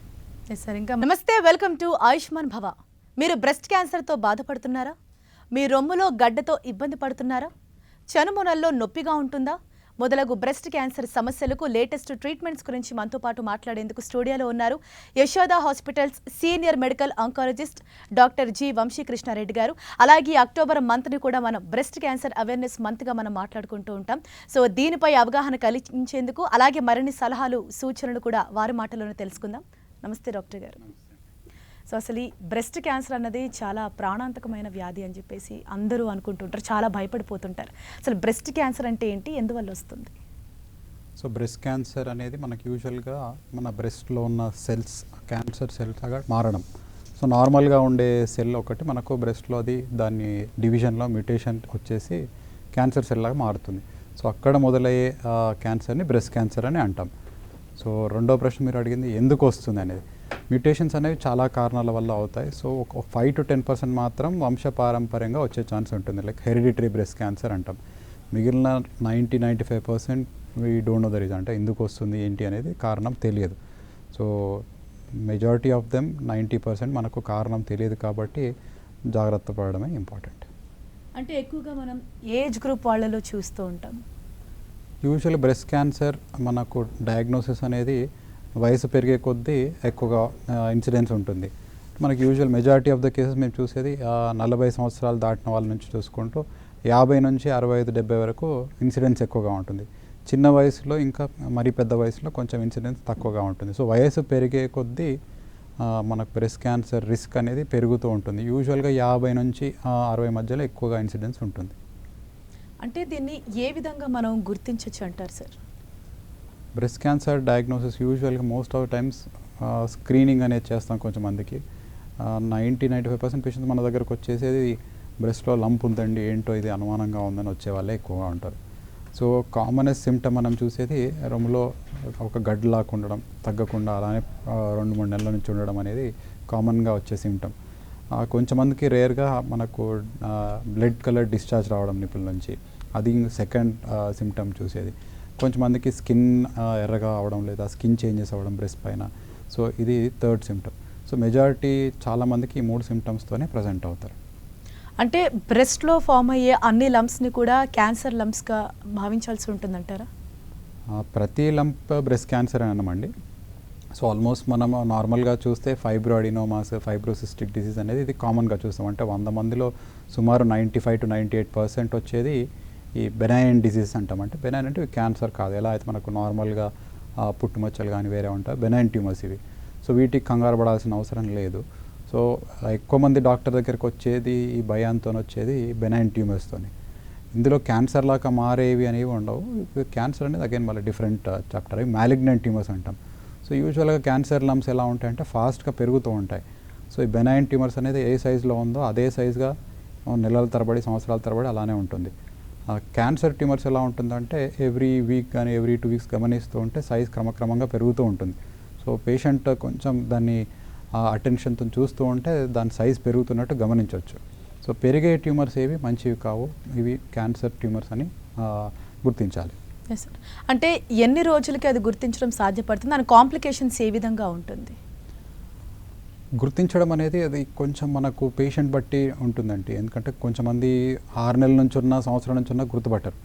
సార్ ఇంకా నమస్తే, వెల్కమ్ టు ఆయుష్మాన్ భవ. మీరు బ్రెస్ట్ క్యాన్సర్తో బాధపడుతున్నారా? మీ రొమ్ములో గడ్డతో ఇబ్బంది పడుతున్నారా? చనుమొనల్లో నొప్పిగా ఉంటుందా? మొదలగు బ్రెస్ట్ క్యాన్సర్ సమస్యలకు లేటెస్ట్ ట్రీట్మెంట్స్ గురించి మనతో పాటు మాట్లాడేందుకు స్టూడియోలో ఉన్నారు Yashoda hospitals senior medical oncologist doctor G Vamsi Krishna Reddy గారు. అలాగే అక్టోబర్ మంత్ని కూడా మనం బ్రెస్ట్ క్యాన్సర్ అవేర్నెస్ మంత్గా మనం మాట్లాడుకుంటూ ఉంటాం. సో దీనిపై అవగాహన కలిగించేందుకు అలాగే మరిన్ని సలహాలు, సూచనలు కూడా వారి మాటల్లోనే తెలుసుకుందాం. నమస్తే డాక్టర్ గారు. సో అసలు ఈ బ్రెస్ట్ క్యాన్సర్ అన్నది చాలా ప్రాణాంతకమైన వ్యాధి అని చెప్పేసి అందరూ అనుకుంటుంటారు, చాలా భయపడిపోతుంటారు. అసలు బ్రెస్ట్ క్యాన్సర్ అంటే ఏంటి, ఎందువల్ల వస్తుంది? సో బ్రెస్ట్ క్యాన్సర్ అనేది మనకు యూజువల్గా మన బ్రెస్ట్లో ఉన్న సెల్స్ క్యాన్సర్ సెల్స్ లాగా మారడం. సో నార్మల్గా ఉండే సెల్ ఒకటి మనకు బ్రెస్ట్లో అది దాన్ని డివిజన్లో మ్యూటేషన్ వచ్చేసి క్యాన్సర్ సెల్ లాగా మారుతుంది. సో అక్కడ మొదలయ్యే క్యాన్సర్ని బ్రెస్ట్ క్యాన్సర్ అని అంటాం. సో రెండో ప్రశ్న మీరు అడిగింది ఎందుకు వస్తుంది అనేది. మ్యూటేషన్స్ అనేవి చాలా కారణాల వల్ల అవుతాయి. సో ఒక 5 to 10% మాత్రం వంశపారంపర్యంగా వచ్చే ఛాన్స్ ఉంటుంది, లైక్ హెరిడిటరీ బ్రెస్ట్ క్యాన్సర్ అంటాం. మిగిలిన 90-95% we don't know the reason, అంటే ఎందుకు వస్తుంది ఏంటి అనేది కారణం తెలియదు. సో మెజారిటీ ఆఫ్ దెమ్ 90% మనకు కారణం తెలియదు, కాబట్టి జాగ్రత్త పడడమే ఇంపార్టెంట్. అంటే ఎక్కువగా మనం ఏజ్ గ్రూప్ వాళ్ళలో చూస్తూ ఉంటాం. యూజువల్లీ బ్రెస్ట్ క్యాన్సర్ మనకు డయాగ్నోసిస్ అనేది వయసు పెరిగే కొద్దీ ఎక్కువగా ఇన్సిడెన్స్ ఉంటుంది. మనకి usual majority of the cases మేము చూసేది 40 సంవత్సరాలు దాటిన వాళ్ళ నుంచి చూసుకుంటూ 50 నుంచి 65-70 వరకు ఇన్సిడెన్స్ ఎక్కువగా ఉంటుంది. చిన్న వయసులో ఇంకా మరీ పెద్ద వయసులో కొంచెం ఇన్సిడెన్స్ తక్కువగా ఉంటుంది. సో వయసు పెరిగే కొద్దీ మనకు బ్రెస్ట్ క్యాన్సర్ రిస్క్ అనేది పెరుగుతూ ఉంటుంది. యూజువల్గా 50 నుంచి 60 మధ్యలో ఎక్కువగా ఇన్సిడెన్స్ ఉంటుంది. అంటే దీన్ని ఏ విధంగా మనం గుర్తించవచ్చు అంటారు సార్? బ్రెస్ట్ క్యాన్సర్ డయాగ్నోసిస్ యూజువల్గా మోస్ట్ ఆఫ్ టైమ్స్ స్క్రీనింగ్ అనేది చేస్తాం. కొంచెం మందికి 90-95% పేషెంట్స్ మన దగ్గరకు వచ్చేసేది బ్రెస్ట్లో లంప్ ఉందండి, ఏంటో ఇది అనుమానంగా ఉందని వచ్చే వాళ్ళే ఎక్కువగా ఉంటారు. సో కామనెస్ట్ సిమ్టమ్ మనం చూసేది రొమ్ములో ఒక గడ్డలాగా ఉండడం, తగ్గకుండా అలానే 2-3 నెలల నుంచి ఉండడం అనేది కామన్గా వచ్చే సిమ్టమ్. కొంచెమందికి రేర్గా మనకు బ్లడ్ కలర్ డిశ్చార్జ్ రావడం నిపుల నుంచి, అది సెకండ్ సిమ్టమ్ చూసేది. కొంచెమందికి స్కిన్ ఎర్రగా అవడం లేదా స్కిన్ చేంజెస్ అవ్వడం బ్రెస్ట్ పైన, సో ఇది థర్డ్ సిమ్టమ్. సో మెజారిటీ చాలామందికి ఈ 3 సిమ్టమ్స్తోనే ప్రజెంట్ అవుతారు. అంటే బ్రెస్ట్లో ఫామ్ అయ్యే అన్ని లంప్స్ని కూడా క్యాన్సర్ లంప్స్గా భావించాల్సి ఉంటుందంటారా? ప్రతి లంప్ బ్రెస్ట్ క్యాన్సర్ అన్నమండి. సో ఆల్మోస్ట్ మనం నార్మల్గా చూస్తే ఫైబ్రోఅడినోమాస్, ఫైబ్రోసిస్టిక్ డిసీజ్ అనేది ఇది కామన్గా చూస్తాం. అంటే 100 మందిలో సుమారు 95 to 98% వచ్చేది ఈ బెనైన్ డిసీజ్ అంటాం. అంటే బెనైన్ అంటే క్యాన్సర్ కాదు. ఎలా అయితే మనకు నార్మల్గా పుట్టుమచ్చలు కానీ వేరే ఉంటాయి, బెనైన్ ట్యూమర్స్ ఇవి. సో వీటికి కంగారు పడాల్సిన అవసరం లేదు. సో ఎక్కువ మంది డాక్టర్ దగ్గరికి వచ్చేది ఈ భయాంతో వచ్చేది బెనైన్ ట్యూమర్స్తోని. ఇందులో క్యాన్సర్ లాగా మారేవి అనేవి ఉండవు. క్యాన్సర్ అనేది అగైన్ మళ్ళీ డిఫరెంట్ చాప్టర్. అవి మ్యాలిగ్నెంట్ ట్యూమర్స్ అంటాం. సో యూజువల్గా క్యాన్సర్ లంప్స్ ఎలా ఉంటాయంటే ఫాస్ట్గా పెరుగుతూ ఉంటాయి. సో ఈ బెనైన్ ట్యూమర్స్ అనేది ఏ సైజులో ఉందో అదే సైజుగా నెలల తరబడి, సంవత్సరాల తరబడి అలానే ఉంటుంది. క్యాన్సర్ ట్యూమర్స్ ఎలా ఉంటుందంటే ఎవ్రీ వీక్ కానీ ఎవ్రీ 2 వీక్స్ గమనిస్తూ ఉంటే సైజ్ క్రమక్రమంగా పెరుగుతూ ఉంటుంది. సో పేషెంట్ కొంచెం దాన్ని అటెన్షన్తో చూస్తూ ఉంటే దాని సైజ్ పెరుగుతున్నట్టు గమనించవచ్చు. సో పెరిగే ట్యూమర్స్ ఏవి మంచివి కావు, ఇవి క్యాన్సర్ ట్యూమర్స్ అని గుర్తించాలి. Yes sir. అంటే ఎన్ని రోజులకి అది గుర్తించడం సాధ్యపడుతుంది? దాని కాంప్లికేషన్స్ ఏ విధంగా ఉంటుంది? గుర్తించడం అనేది అది కొంచెం మనకు పేషెంట్ బట్టి ఉంటుందండి. ఎందుకంటే కొంచెమంది 6 నెలల నుంచి ఉన్న, సంవత్సరం నుంచి ఉన్న గుర్తుపట్టరు.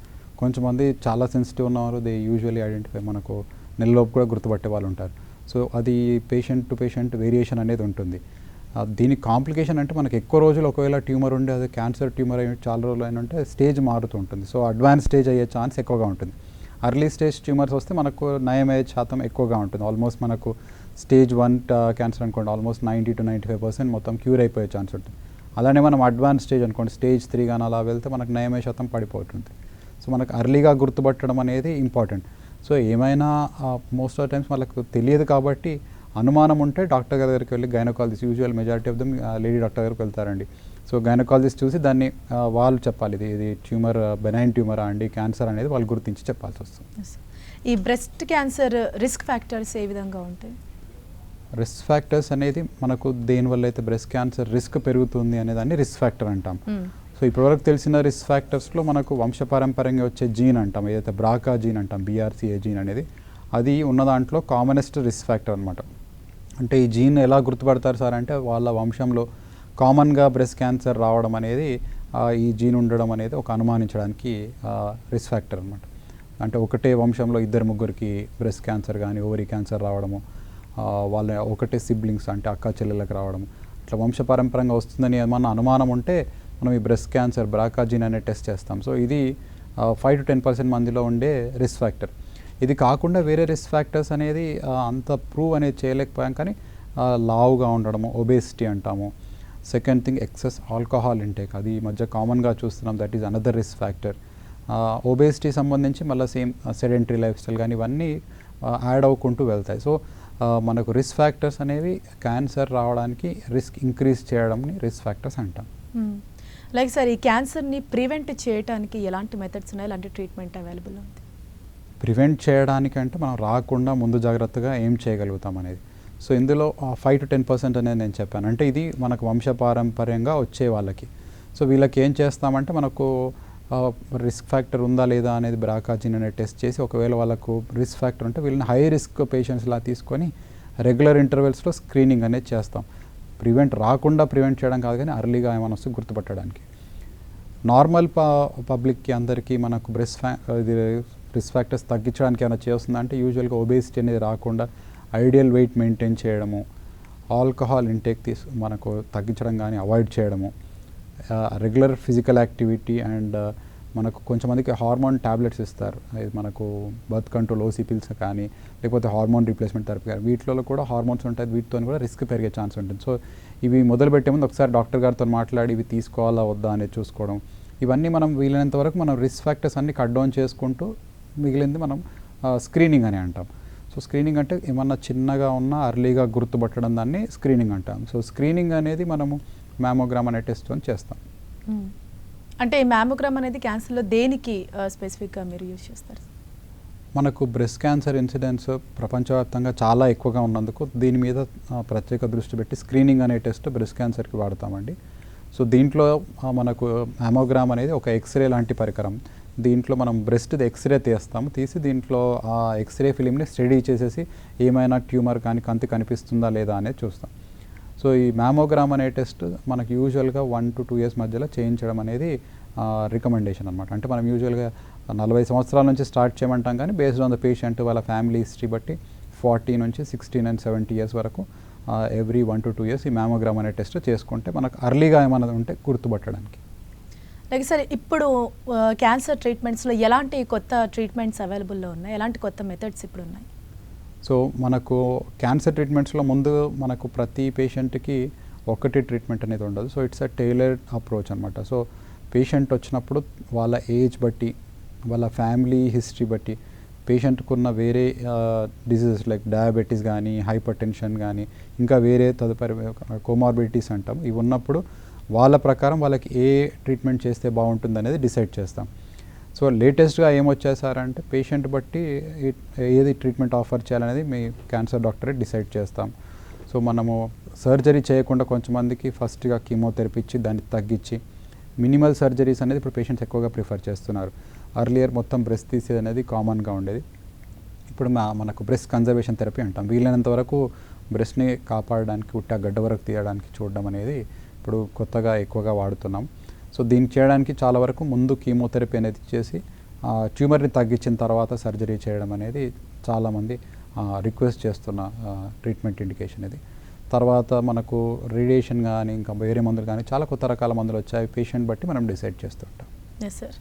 కొంచెమంది చాలా సెన్సిటివ్ ఉన్నవారు దే యూజువల్లీ ఐడెంటిఫై, మనకు నెలలోపు కూడా గుర్తుపట్టే వాళ్ళు ఉంటారు. సో అది పేషెంట్ టు పేషెంట్ వేరియేషన్ అనేది ఉంటుంది. దీని కాంప్లికేషన్ అంటే మనకు ఎక్కువ రోజులు ఒకవేళ ట్యూమర్ ఉండి అది క్యాన్సర్ ట్యూమర్ అయ్యి చాలా రోజులు అయిన ఉంటే స్టేజ్ మారుతూ ఉంటుంది. సో అడ్వాన్స్ స్టేజ్ అయ్యే ఛాన్స్ ఎక్కువగా ఉంటుంది. అర్లీ స్టేజ్ ట్యూమర్స్ వస్తే మనకు నయమయ్యే శాతం ఎక్కువగా ఉంటుంది. ఆల్మోస్ట్ మనకు స్టేజ్ 1 క్యాన్సర్ అనుకోండి ఆల్మోస్ట్ 90 to 95% మొత్తం క్యూర్ అయిపోయే ఛాన్స్ ఉంటుంది. అలానే మనం అడ్వాన్స్ స్టేజ్ అనుకోండి స్టేజ్ 3 కానీ అలా వెళ్తే మనకు నయమయ్యే శాతం పడిపోతుంది. సో మనకు అర్లీగా గుర్తుపట్టడం అనేది ఇంపార్టెంట్. సో ఏమైనా మోస్ట్ ఆఫ్ టైమ్స్ మనకు తెలియదు కాబట్టి అనుమానం ఉంటే డాక్టర్ గారి దగ్గరికి వెళ్ళి gynaecologist, usual majority of them lady doctor దగ్గరికి వెళ్తారండి. సో గైనకాలజిస్ట్ చూసి దాన్ని వాళ్ళు చెప్పాలి ఇది ట్యూమర్ బెనైన్ ట్యూమరా అండి, క్యాన్సర్ అనేది వాళ్ళు గుర్తించి చెప్పాల్సి వస్తుంది. ఈ బ్రెస్ట్ క్యాన్సర్ రిస్క్ ఫ్యాక్టర్స్ ఏ విధంగా ఉంటాయి? రిస్క్ ఫ్యాక్టర్స్ అనేది మనకు దేనివల్ల అయితే బ్రెస్ట్ క్యాన్సర్ రిస్క్ పెరుగుతుంది అనేదాన్ని రిస్క్ ఫ్యాక్టర్ అంటాం. సో ఇప్పటివరకు తెలిసిన రిస్క్ ఫ్యాక్టర్స్లో మనకు వంశపారంపర్యంగా వచ్చే జీన్ అంటాం, ఏదైతే బ్రాకా జీన్ అంటాం, BRCA జీన్ అనేది, అది ఉన్న దాంట్లో కామనెస్ట్ రిస్క్ ఫ్యాక్టర్ అనమాట. అంటే ఈ జీన్ ఎలా గుర్తుపడతారు సార్ అంటే వాళ్ళ వంశంలో కామన్గా బ్రెస్ట్ క్యాన్సర్ రావడం అనేది ఈ జీన్ ఉండడం అనేది ఒక అనుమానించడానికి రిస్క్ ఫ్యాక్టర్ అనమాట. అంటే ఒకటే వంశంలో 2-3కి బ్రెస్ట్ క్యాన్సర్ కానీ ఓవరీ క్యాన్సర్ రావడము, వాళ్ళ ఒకటే సిబ్లింగ్స్ అంటే అక్క చెల్లెళ్ళకి రావడం, ఇట్లా వంశపారంపరంగా వస్తుందని ఏమన్నా అనుమానం ఉంటే మనం ఈ బ్రెస్ట్ క్యాన్సర్ బ్రాకా జీన్ అనే టెస్ట్ చేస్తాం. సో ఇది 5 to 10% మందిలో ఉండే రిస్క్ ఫ్యాక్టర్. ఇది కాకుండా వేరే రిస్క్ ఫ్యాక్టర్స్ అనేది అంత ప్రూవ్ అనేది చేయలేకపోయాం. కానీ లావుగా ఉండడము, ఒబేసిటీ అంటాము. Second thing excess alcohol intake, అది ఈ మధ్య కామన్గా చూస్తున్నాం, that is another risk factor. Obesity సంబంధించి మళ్ళీ సేమ్ సెడెంటరీ లైఫ్ స్టైల్ కానీ ఇవన్నీ యాడ్ అవ్వుకుంటూ వెళ్తాయి. సో మనకు రిస్క్ ఫ్యాక్టర్స్ అనేవి క్యాన్సర్ రావడానికి రిస్క్ ఇంక్రీజ్ చేయడంని రిస్క్ ఫ్యాక్టర్స్ అంటాం. లైక్ సార్, ఈ క్యాన్సర్ని ప్రివెంట్ చేయడానికి ఎలాంటి మెథడ్స్ ఉన్నాయి, ఎలాంటి ట్రీట్మెంట్ అవైలబుల్ ఉంది? ప్రివెంట్ చేయడానికి అంటే మనం రాకుండా ముందు జాగ్రత్తగా ఏం చేయగలుగుతాం అనేది. సో ఇందులో 5 to 10% అనేది నేను చెప్పాను. అంటే ఇది మనకు వంశపారంపర్యంగా వచ్చే వాళ్ళకి. సో వీళ్ళకి ఏం చేస్తామంటే మనకు రిస్క్ ఫ్యాక్టర్ ఉందా లేదా అనేది బ్రాకా జీన్ అనేది టెస్ట్ చేసి ఒకవేళ వాళ్ళకు రిస్క్ ఫ్యాక్టర్ ఉంటే వీళ్ళని హై రిస్క్ పేషెంట్స్లా తీసుకొని రెగ్యులర్ ఇంటర్వెల్స్లో స్క్రీనింగ్ అనేది చేస్తాం. రాకుండా ప్రివెంట్ చేయడం కాదు కానీ అర్లీగా ఏమైనా వస్తే గుర్తుపట్టడానికి. నార్మల్ పబ్లిక్కి అందరికీ మనకు ఇది రిస్క్ ఫ్యాక్టర్స్ తగ్గించడానికి ఏమైనా చేస్తుందంటే యూజువల్గా ఒబేసిటీ అనేది రాకుండా ఐడియల్ వెయిట్ మెయింటైన్ చేయడము, ఆల్కహాల్ ఇంటేక్ మనకు తగ్గించడం కానీ అవాయిడ్ చేయడము, రెగ్యులర్ ఫిజికల్ యాక్టివిటీ అండ్ మనకు కొంచెంమందికి హార్మోన్ ట్యాబ్లెట్స్ ఇస్తారు. ఇది మనకు బర్త్ కంట్రోల్ ఓసీ పిల్స్ కానీ లేకపోతే హార్మోన్ రీప్లేస్మెంట్ థెరపీ కానీ వీటిలో కూడా హార్మోన్స్ ఉంటాయి, వీటితో కూడా రిస్క్ పెరిగే ఛాన్స్ ఉంటుంది. సో ఇవి మొదలుపెట్టే ముందు ఒకసారి డాక్టర్ గారితో మాట్లాడి ఇవి తీసుకోవాలా వద్దా అనేది చూసుకోవడం, ఇవన్నీ మనం వీలైనంత వరకు మనం రిస్క్ ఫ్యాక్టర్స్ అన్ని కట్ డౌన్ చేసుకుంటూ మిగిలింది మనం స్క్రీనింగ్ అని అంటాం. సో స్క్రీనింగ్ అంటే ఏమన్నా చిన్నగా ఉన్నా అర్లీగా గుర్తుపట్టడం దాన్ని స్క్రీనింగ్ అంటాం. సో స్క్రీనింగ్ అనేది మనము మ్యామోగ్రామ్ అనే టెస్ట్తో చేస్తాం. అంటే ఈ మ్యామోగ్రామ్ అనేది క్యాన్సర్లో దేనికి స్పెసిఫిక్గా మీరు యూజ్ చేస్తారు? మనకు బ్రెస్ట్ క్యాన్సర్ ఇన్సిడెన్స్ ప్రపంచవ్యాప్తంగా చాలా ఎక్కువగా ఉన్నందుకు దీని మీద ప్రత్యేక దృష్టి పెట్టి స్క్రీనింగ్ అనే టెస్ట్ బ్రెస్ట్ క్యాన్సర్కి వాడతామండి. సో దీంట్లో మనకు మ్యామోగ్రామ్ అనేది ఒక ఎక్స్రే లాంటి పరికరం. దీంట్లో మనం బ్రెస్ట్ది ఎక్స్రే తీసి దీంట్లో ఆ ఎక్స్రే ఫిలింని స్టడీ చేసేసి ఏమైనా ట్యూమర్ కానీ కంతి కనిపిస్తుందా లేదా అనేది చూస్తాం. సో ఈ మ్యామోగ్రామ్ అనే టెస్ట్ మనకు యూజువల్గా 1 to 2 years మధ్యలో చేయించడం అనేది రికమెండేషన్ అనమాట. అంటే మనం యూజువల్గా 40 సంవత్సరాల నుంచి స్టార్ట్ చేయమంటాం, కానీ బేస్డ్ ఆన్ ద పేషెంట్ వాళ్ళ ఫ్యామిలీ హిస్టరీ బట్టి 40 నుంచి 60 and 70 years వరకు ఎవ్రీ 1 to 2 years ఈ మ్యామోగ్రామ్ అనే టెస్ట్ చేసుకుంటే మనకు అర్లీగా ఏమైనా ఉంటే గుర్తుపట్టడానికి. లైక్ సార్, ఇప్పుడు క్యాన్సర్ ట్రీట్మెంట్స్లో ఎలాంటి కొత్త ట్రీట్మెంట్స్ అవైలబుల్లో ఉన్నాయి, ఎలాంటి కొత్త మెథడ్స్ ఇప్పుడు ఉన్నాయి? సో మనకు క్యాన్సర్ ట్రీట్మెంట్స్లో ముందు మనకు ప్రతి పేషెంట్కి ఒకటి ట్రీట్మెంట్ అనేది ఉండదు. So it's a tailored approach అనమాట. సో పేషెంట్ వచ్చినప్పుడు వాళ్ళ ఏజ్ బట్టి, వాళ్ళ ఫ్యామిలీ హిస్టరీ బట్టి, పేషెంట్కు ఉన్న వేరే డిసీజెస్ లైక్ డయాబెటీస్ కానీ, హైపర్ టెన్షన్ కానీ, ఇంకా వేరే తదుపరి కోమార్బిడిటీస్ అంటాం, ఇవి ఉన్నప్పుడు వాళ్ళ ప్రకారం వాళ్ళకి ఏ ట్రీట్మెంట్ చేస్తే బాగుంటుంది అనేది డిసైడ్ చేస్తాం. సో లేటెస్ట్గా ఏమొచ్చేసారంటే పేషెంట్ బట్టి ఏది ట్రీట్మెంట్ ఆఫర్ చేయాలనేది మీ క్యాన్సర్ డాక్టరే డిసైడ్ చేస్తాం. సో మనము సర్జరీ చేయకుండా కొంచెంమందికి ఫస్ట్గా కీమోథెరపీ ఇచ్చి దాన్ని తగ్గించి మినిమల్ సర్జరీస్ అనేది ఇప్పుడు పేషెంట్స్ ఎక్కువగా ప్రిఫర్ చేస్తున్నారు. అర్లియర్ మొత్తం బ్రెస్ట్ తీసేది అనేది కామన్గా ఉండేది. ఇప్పుడు మనకు బ్రెస్ట్ కన్జర్వేషన్ థెరపీ అంటాం. వీలైనంత వరకు బ్రెస్ట్ని కాపాడడానికి, ఉట్టా గడ్డ వరకు తీయడానికి చూడడం అనేది ఇప్పుడు కొత్తగా ఎక్కువగా వాడుతున్నాం. సో దీన్ని చేయడానికి చాలా వరకు ముందు కీమోథెరపీ అనేది చేసి ట్యూమర్ని తగ్గించిన తర్వాత సర్జరీ చేయడం అనేది చాలామంది రిక్వెస్ట్ చేస్తున్న ట్రీట్మెంట్ ఇండికేషన్ ఇది. తర్వాత మనకు రేడియేషన్ కానీ ఇంకా వేరే మందులు కానీ చాలా కొత్త రకాల మందులు వచ్చాయి. పేషెంట్ బట్టి మనం డిసైడ్ చేస్తుంటాం. ఎస్ సార్,